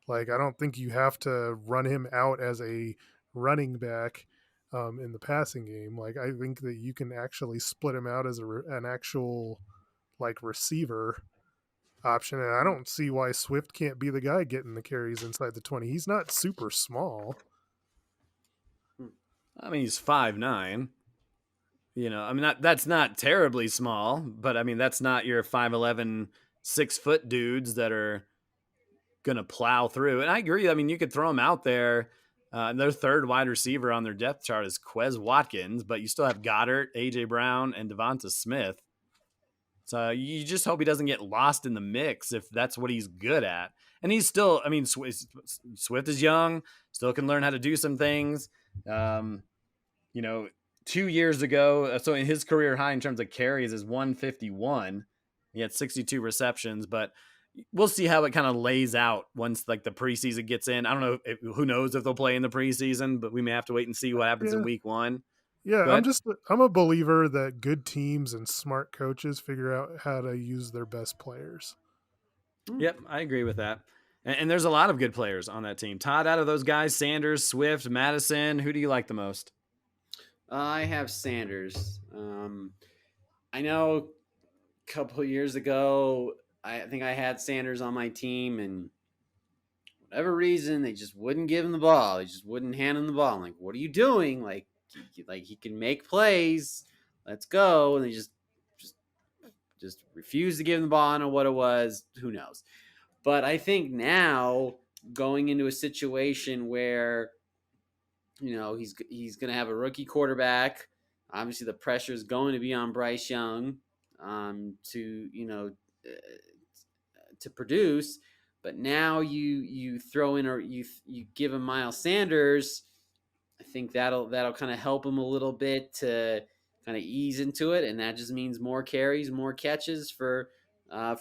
Speaker 2: Like, I don't think you have to run him out as a running back in the passing game. Like, I think that you can actually split him out as an actual like receiver option, and I don't see why Swift can't be the guy getting the carries inside the 20. He's not super small.
Speaker 1: I mean, he's 5'9". I mean, that's not terribly small, but I mean, that's not your 5'11", 6-foot dudes that are going to plow through. And I agree. I mean, you could throw him out there. Their third wide receiver on their depth chart is Quez Watkins, but you still have Goddard, A.J. Brown, and Devonta Smith. So you just hope he doesn't get lost in the mix if that's what he's good at. And he's still, I mean, Swift is young, still can learn how to do some things. 2 years ago, so in his career high in terms of carries is 151. He had 62 receptions, but we'll see how it kind of lays out once like the preseason gets in. I don't know who knows if they'll play in the preseason, but we may have to wait and see what happens in week 1.
Speaker 2: Yeah, I'm a believer that good teams and smart coaches figure out how to use their best players.
Speaker 1: Yep, I agree with that. And there's a lot of good players on that team. Todd, out of those guys, Sanders, Swift, Madison, who do you like the most?
Speaker 4: I have Sanders. I know a couple of years ago, I think I had Sanders on my team, and whatever reason, they just wouldn't give him the ball. They just wouldn't hand him the ball. I'm like, what are you doing? Like he can make plays. Let's go. And they just refused to give him the ball. I don't know what it was. Who knows? But I think now, going into a situation where he's going to have a rookie quarterback. Obviously, the pressure is going to be on Bryce Young to produce. But now you throw in, or you give him Miles Sanders. I think that'll kind of help him a little bit to kind of ease into it, and that just means more carries, more catches for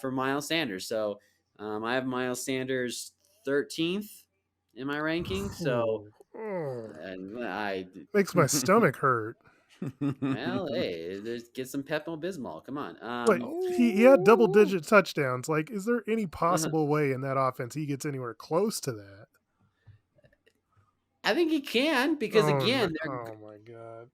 Speaker 4: Miles Sanders. So I have Miles Sanders 13th in my ranking. So
Speaker 2: Oh,
Speaker 4: And I
Speaker 2: makes my stomach hurt.
Speaker 4: well, hey, get some Pepto Bismol. Come on.
Speaker 2: But he had double
Speaker 1: Ooh.
Speaker 2: digit touchdowns. Like, is there any
Speaker 4: Uh-huh.
Speaker 2: possible way in that offense he gets anywhere close to that?
Speaker 4: I think he can because
Speaker 2: Oh, no.
Speaker 4: again,
Speaker 2: Oh my god.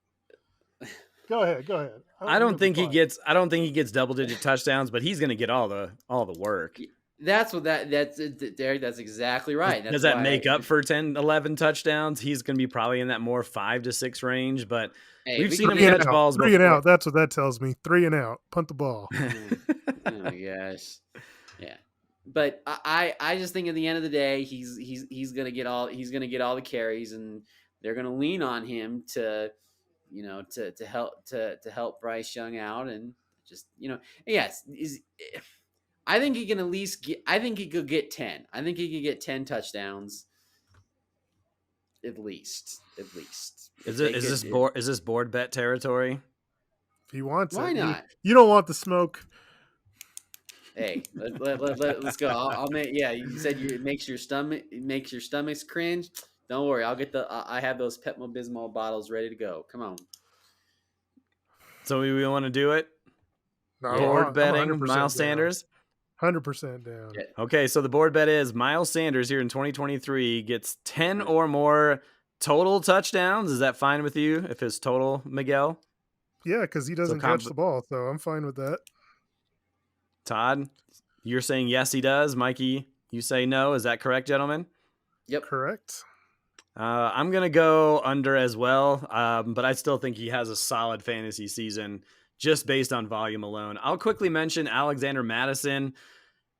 Speaker 2: Go ahead. Go ahead.
Speaker 1: I
Speaker 2: I'm
Speaker 1: don't
Speaker 2: gonna be
Speaker 1: think he
Speaker 2: quiet.
Speaker 1: gets. I don't think he gets double digit touchdowns, but he's going to get all the work.
Speaker 4: that's what that's Derek. That's exactly right.
Speaker 1: Does
Speaker 4: That's
Speaker 1: that
Speaker 4: why.
Speaker 1: make up for 10, 11 touchdowns? He's going to be probably in that more 5 to 6 range, but
Speaker 4: Hey,
Speaker 1: we've
Speaker 4: we
Speaker 1: seen
Speaker 4: can
Speaker 1: him
Speaker 2: Three and
Speaker 1: catch
Speaker 2: out.
Speaker 1: balls
Speaker 2: 3 and
Speaker 1: before.
Speaker 2: out. That's what that tells me. 3 and out. Punt the ball.
Speaker 4: Oh my gosh, yeah. But I just think at the end of the day, he's gonna get all the carries, and they're gonna lean on him to help Bryce Young out, and just yes, I think he can at least get. I think he could get 10. I think he could get 10 touchdowns at least. If they
Speaker 1: Is
Speaker 4: could,
Speaker 1: this board bet territory?
Speaker 2: If he wants
Speaker 4: why
Speaker 2: it.
Speaker 4: not?
Speaker 2: You don't want the smoke.
Speaker 4: Hey, let's go. I'll make. Yeah, you said it makes your stomachs cringe. Don't worry, I'll get I have those Pepto Bismol bottles ready to go. Come on.
Speaker 1: So we want to do it.
Speaker 2: No,
Speaker 4: Yeah.
Speaker 1: Board
Speaker 2: I'm
Speaker 1: betting,
Speaker 2: 100%
Speaker 1: Miles
Speaker 2: down.
Speaker 1: Sanders.
Speaker 2: 100% down.
Speaker 4: Yeah.
Speaker 1: Okay, so the board bet is Miles Sanders here in 2023 gets 10
Speaker 4: Right.
Speaker 1: or more total touchdowns. Is that fine with you? If his total, Miguel?
Speaker 2: Yeah, because he doesn't catch the ball, so I'm fine with that.
Speaker 1: Todd, you're saying yes, he does. Mikey, you say no. Is that correct, gentlemen?
Speaker 4: Yep.
Speaker 2: Correct.
Speaker 1: I'm going to go under as well, but I still think he has a solid fantasy season just based on volume alone. I'll quickly mention Alexander Madison.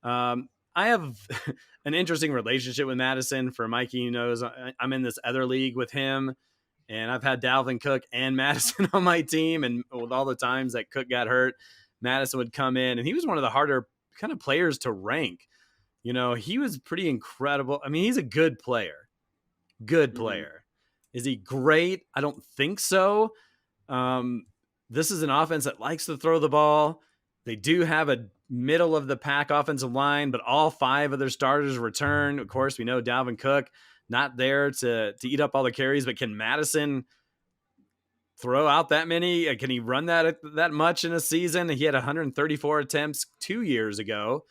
Speaker 1: I have an interesting relationship with Madison. For Mikey, who knows, I'm in this other league with him, and I've had Dalvin Cook and Madison on my team, and with all the times that Cook got hurt, Madison would come in, and he was one of the harder kind of players to rank. He was pretty incredible. I mean, he's a good player. Good player. Is he great? I don't think so. This is an offense that likes to throw the ball. They do have a middle of the pack offensive line, but all 5 of their starters return. Of course, we know Dalvin Cook not there to eat up all the carries, but can Madison throw out that many? Can he run that much in a season? He had 134 attempts 2 years ago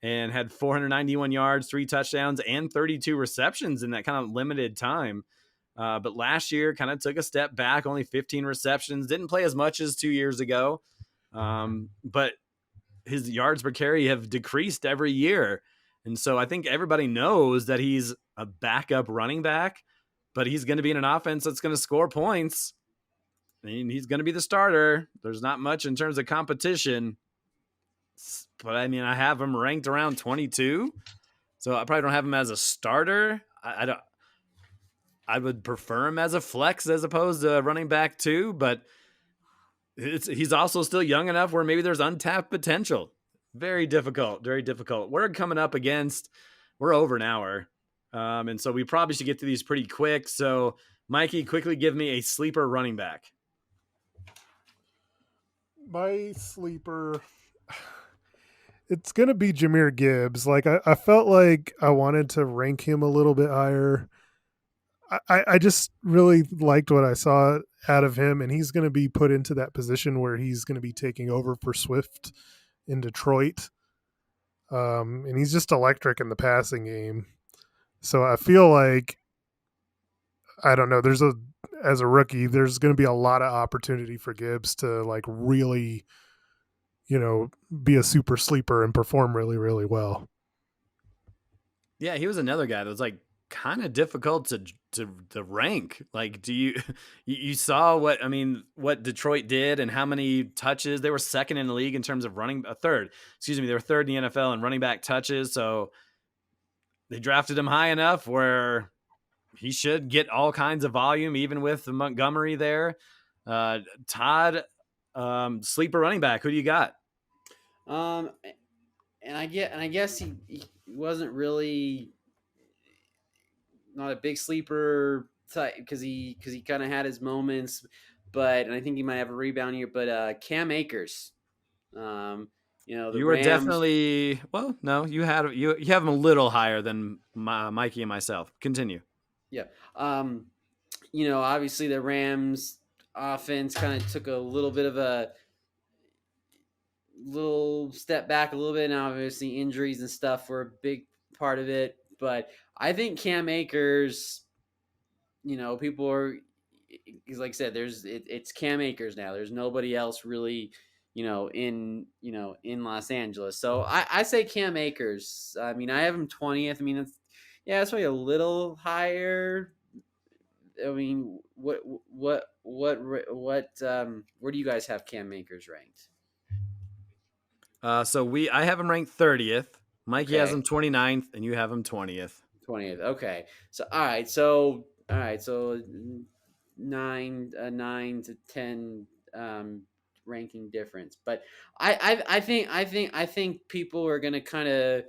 Speaker 1: and had 491 yards, 3 touchdowns, and 32 receptions in that kind of limited time. But last year kind of took a step back, only 15 receptions, didn't play as much as 2 years ago. But his yards per carry have decreased every year. And so I think everybody knows that he's a backup running back, but he's going to be in an offense that's going to score points. I mean, he's going to be the starter. There's not much in terms of competition. But I mean, I have him ranked around 22, so I probably don't have him as a starter. I don't. I would prefer him as a flex as opposed to running back 2, but he's also still young enough where maybe there's untapped potential. Very difficult, very difficult. We're coming up against. We're over an hour, and so we probably should get to these pretty quick. So, Mikey, quickly give me a sleeper running back.
Speaker 2: My sleeper, it's going to be Jahmyr Gibbs. Like, I felt like I wanted to rank him a little bit higher. I just really liked what I saw out of him, and he's going to be put into that position where he's going to be taking over for Swift in Detroit. And he's just electric in the passing game. So I feel like, I don't know, as a rookie, there's going to be a lot of opportunity for Gibbs to like really, be a super sleeper and perform really, really well.
Speaker 1: Yeah, he was another guy that was like kind of difficult to rank. Like, do you saw what Detroit did and how many touches they were second in the league in terms of they were third in the NFL in running back touches. So they drafted him high enough where he should get all kinds of volume, even with Montgomery there. Todd, sleeper running back. Who do you got?
Speaker 4: And I guess he wasn't really not a big sleeper type because he kind of had his moments, and I think he might have a rebound here. But Cam Akers, the
Speaker 1: You were
Speaker 4: Rams.
Speaker 1: definitely no. You have him a little higher than Mikey and myself. Continue.
Speaker 4: Yeah. obviously the Rams offense kind of took a little bit of a little step back a little bit. Now, obviously, injuries and stuff were a big part of it. But I think Cam Akers, people are, because like I said, it's Cam Akers now. There's nobody else really, in Los Angeles. So I say Cam Akers. I mean, I have him 20th. I mean, it's probably a little higher. I mean, what, where do you guys have Cam Akers ranked?
Speaker 1: I have him ranked 30th. Mikey has
Speaker 4: Okay.
Speaker 1: him 29th, and you have him 20th.
Speaker 4: 20th. Okay. So all right. So 9 to 10 ranking difference. But I think people are going to kind of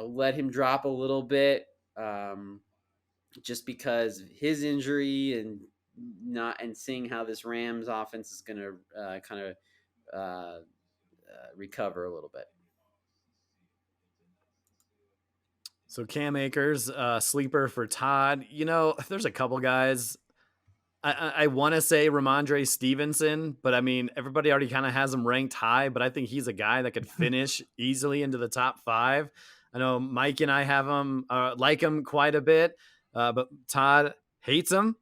Speaker 4: let him drop a little bit just because of his injury and seeing how this Rams offense is going to kind of recover a little bit.
Speaker 1: So Cam Akers, sleeper for Todd. There's a couple guys. I want to say Ramondre Stevenson, but I mean, everybody already kind of has him ranked high, but I think he's a guy that could finish easily into the top 5. I know Mike and I have him, like him quite a bit, but Todd hates him.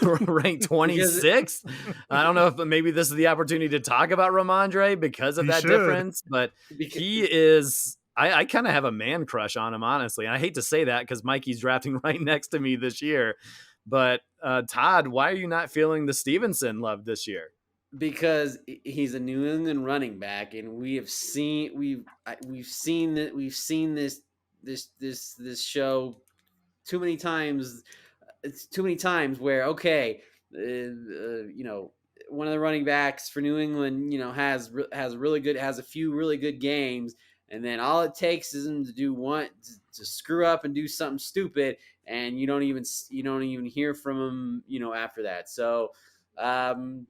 Speaker 1: Ranked 26th. I don't know if maybe this is the opportunity to talk about Ramondre because of that difference, but he is. I kind of have a man crush on him, honestly. And I hate to say that because Mikey's drafting right next to me this year. But Todd, why are you not feeling the Stevenson love this year?
Speaker 4: Because he's a New England running back, and we've seen this show too many times. It's too many times where one of the running backs for New England, has a few really good games, and then all it takes is him to do to screw up and do something stupid, and you don't even hear from him, after that. So, I'm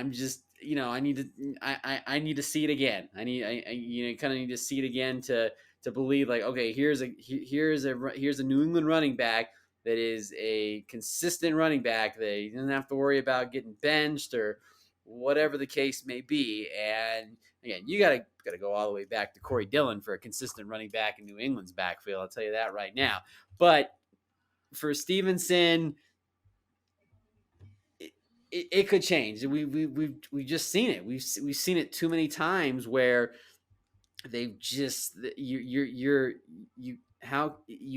Speaker 4: just, I need to see it again. I kind of need to see it again to believe like, okay, here's a New England running back that is a consistent running back that he doesn't have to worry about getting benched or whatever the case may be. And again, you gotta go all the way back to Corey Dillon for a consistent running back in New England's backfield. I'll tell you that right now. But for Stevenson, it could change. We've just seen it. We've seen it too many times where they've just you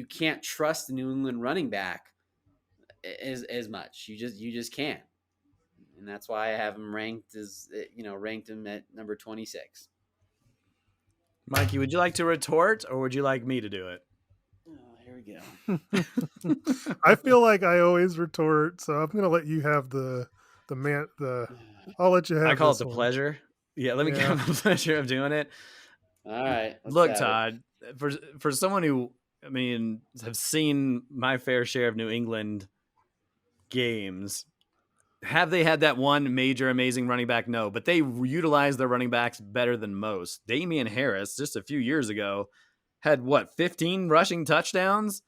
Speaker 4: can't trust the New England running back as much. You just can't, and that's why I have him ranked him at number 26.
Speaker 1: Mikey, would you like to retort, or would you like me to do it?
Speaker 4: Here we
Speaker 2: go. I feel like I always retort, so I'm gonna let you have I'll let you have.
Speaker 1: I call it the pleasure. Yeah, let me give the pleasure of doing it.
Speaker 4: All right.
Speaker 1: Look, Todd, for someone who, I mean, have seen my fair share of New England games, have they had that one major amazing running back? No, but they utilize their running backs better than most. Damian Harris, just a few years ago, had 15 rushing touchdowns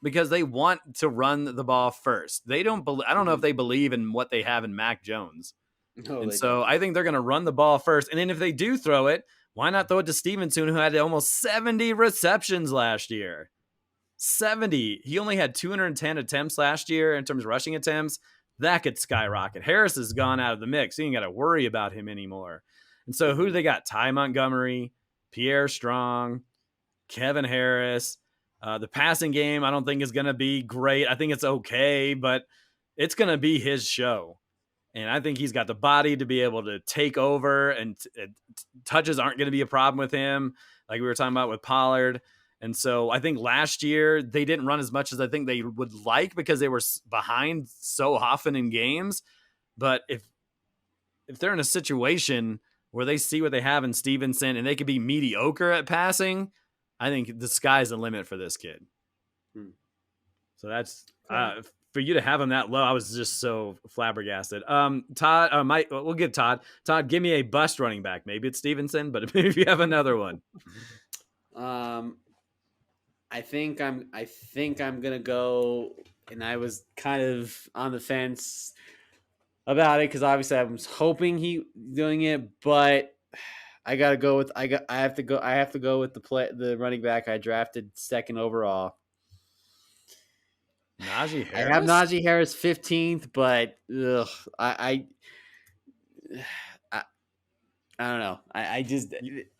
Speaker 1: because they want to run the ball first. They don't. I don't know if they believe in what they have in Mac Jones. No, and so don't. I think they're going to run the ball first. And then if they do throw it, why not throw it to Stevenson, who had almost 70 receptions last year? 70. He only had 210 attempts last year in terms of rushing attempts. That could skyrocket. Harris has gone out of the mix. You ain't got to worry about him anymore. And so who do they got? Ty Montgomery, Pierre Strong, Kevin Harris. The passing game, I don't think is going to be great. I think it's okay, but it's going to be his show. And I think he's got the body to be able to take over, and touches aren't going to be a problem with him, like we were talking about with Pollard. And so I think last year they didn't run as much as I think they would like because they were behind so often in games. But if they're in a situation where they see what they have in Stevenson and they could be mediocre at passing, I think the sky's the limit for this kid. So that's for you to have him that low. I was just so flabbergasted. Todd, Mike, we'll give Todd. Todd, give me a bust running back. Maybe it's Stevenson, but maybe if you have another one.
Speaker 4: I think I'm gonna go and I was kind of on the fence about it because obviously I was hoping he doing it, but I gotta go with I have to go with the running back I drafted second overall.
Speaker 1: Najee
Speaker 4: I have
Speaker 1: Harris?
Speaker 4: Najee Harris 15th, but I I don't know. I just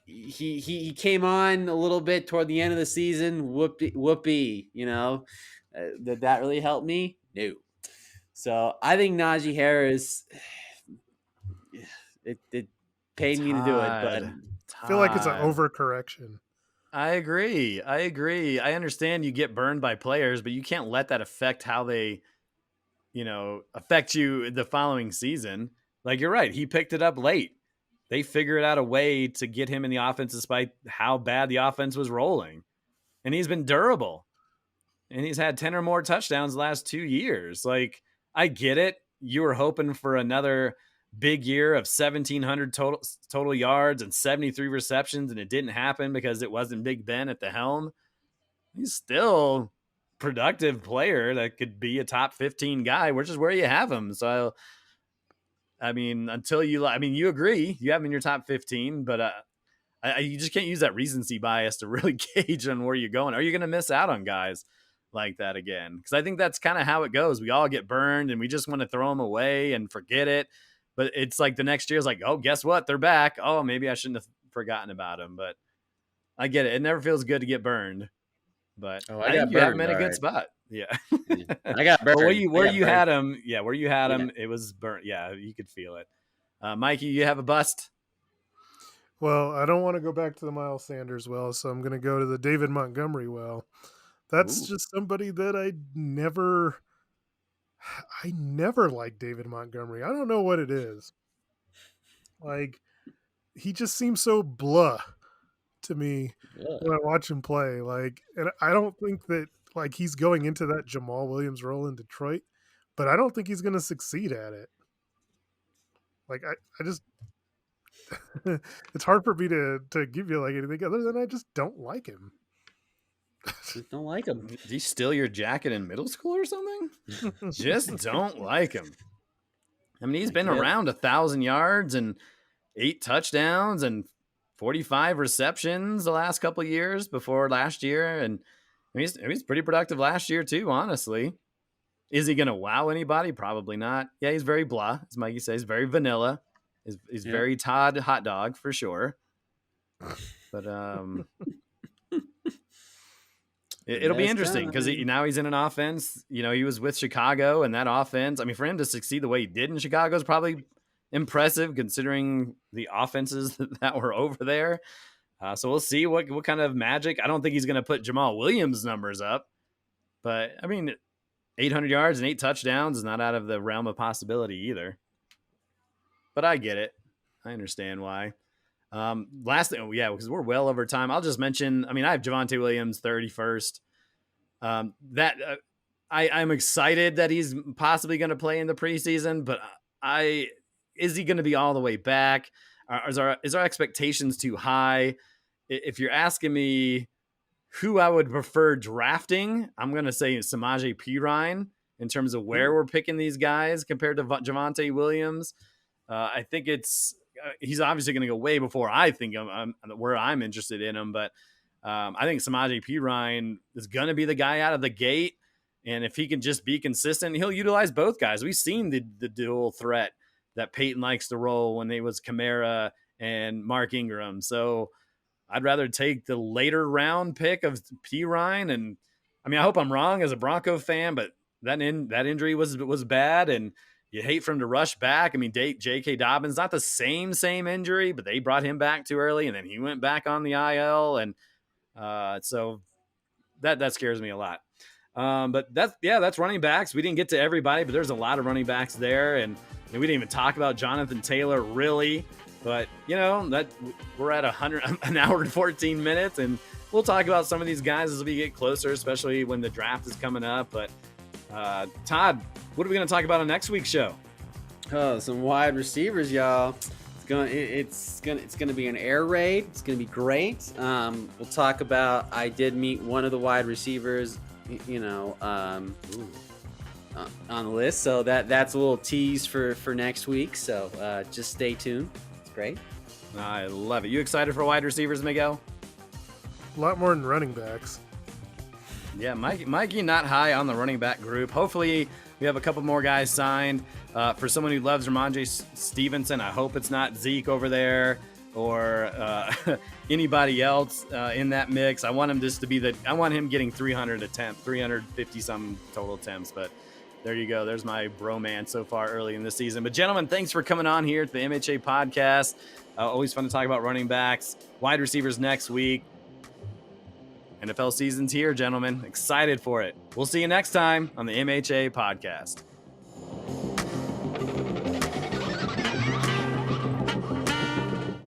Speaker 4: he came on a little bit toward the end of the season. Whoopee, you know. Did that really help me? No. So I think Najee Harris. It pained me to do it, but
Speaker 1: Todd.
Speaker 2: I feel like it's an
Speaker 1: Todd.
Speaker 2: overcorrection.
Speaker 1: I agree. I agree. I understand you get burned by players, but you can't let that affect how they, affect you the following season. Like you're right. He picked it up late. They figured out a way to get him in the offense despite how bad the offense was rolling. And he's been durable. And he's had 10 or more touchdowns the last 2 years. Like, I get it. You were hoping for another big year of 1,700 total yards and 73 receptions, and it didn't happen because it wasn't Big Ben at the helm. He's still productive player that could be a top 15 guy, which is where you have him. So, I mean, you agree, you have him in your top 15, but you just can't use that recency bias to really gauge on where you're going. Are you going to miss out on guys like that again? Because I think that's kind of how it goes. We all get burned and we just want to throw them away and forget it. But it's like the next year is like, oh, guess what? They're back. Oh, maybe I shouldn't have forgotten about them. But I get it. It never feels good to get burned. But
Speaker 4: I
Speaker 1: I think
Speaker 4: got
Speaker 1: you have him
Speaker 4: burned.
Speaker 1: in a
Speaker 4: All
Speaker 1: good
Speaker 4: right.
Speaker 1: spot. Yeah.
Speaker 4: I got burned.
Speaker 1: But where
Speaker 4: I got
Speaker 1: you
Speaker 4: burned.
Speaker 1: had him, where you had
Speaker 4: Yeah.
Speaker 1: him, it was burnt. Yeah, you could feel it. Mikey, you have a bust?
Speaker 2: Well, I don't want to go back to the Miles Sanders well, so I'm going to go to the David Montgomery well. That's
Speaker 1: Ooh.
Speaker 2: just somebody that I never liked David Montgomery. I don't know what it is. Like, he just seems so blah to me when I watch him play. Like, and I don't think that like he's going into that Jamal Williams role in Detroit, but I don't think he's going to succeed at it. Like, I just it's hard for me to give you like anything other than I just don't like him.
Speaker 4: Just don't like him.
Speaker 1: Did he steal your jacket in middle school or something? Just don't like him. I mean, he's been around 1,000 yards and 8 touchdowns and 45 receptions the last couple of years before last year. And he's pretty productive last year too, honestly. Is he going to wow anybody? Probably not. Yeah, he's very blah, as Mikey says, very vanilla. He's very Todd hot dog for sure. But it'll be interesting because now he's in an offense. He was with Chicago, and that offense, I mean, for him to succeed the way he did in Chicago is probably impressive considering the offenses that were over there. So we'll see what kind of magic. I don't think he's going to put Jamal Williams' numbers up, but I mean, 800 yards and 8 touchdowns is not out of the realm of possibility either. But I get it. I understand why. Last thing, because we're well over time. I'll just mention, I have Javonte Williams 31st. I'm excited that he's possibly going to play in the preseason, but is he going to be all the way back? Is our expectations too high? If you're asking me who I would prefer drafting, I'm going to say Samaje Perine in terms of where we're picking these guys compared to Javonte Williams. I think he's obviously going to go way before I think where I'm interested in him, but I think Samaje Perine is going to be the guy out of the gate. And if he can just be consistent, he'll utilize both guys. We've seen the dual threat that Peyton likes to roll when they was Kamara and Mark Ingram. So I'd rather take the later round pick of Perine. And I hope I'm wrong as a Bronco fan, but that injury was bad, and you hate for him to rush back. J.K. Dobbins, not the same injury, but they brought him back too early, and then he went back on the IL, and so that scares me a lot. But that's running backs. We didn't get to everybody, but there's a lot of running backs there, and we didn't even talk about Jonathan Taylor really. But that we're at an hour and 14 minutes, and we'll talk about some of these guys as we get closer, especially when the draft is coming up. But Todd, what are we going to talk about on next week's show?
Speaker 4: Oh, some wide receivers, y'all. It's gonna be an air raid. It's gonna be great. We'll talk about. I did meet one of the wide receivers. on the list. So that's a little tease for next week. So just stay tuned. It's great.
Speaker 1: I love it. You excited for wide receivers, Miguel?
Speaker 2: A lot more than running backs.
Speaker 1: Yeah, Mikey not high on the running back group. Hopefully we have a couple more guys signed. For someone who loves Ramondre Stevenson, I hope it's not Zeke over there or anybody else in that mix. I want him just to be I want him getting 350 some total attempts. But there you go. There's my bromance so far early in the season. But gentlemen, thanks for coming on here to the MHA podcast. Always fun to talk about running backs, wide receivers next week. NFL season's here, gentlemen. Excited for it. We'll see you next time on the MHA podcast.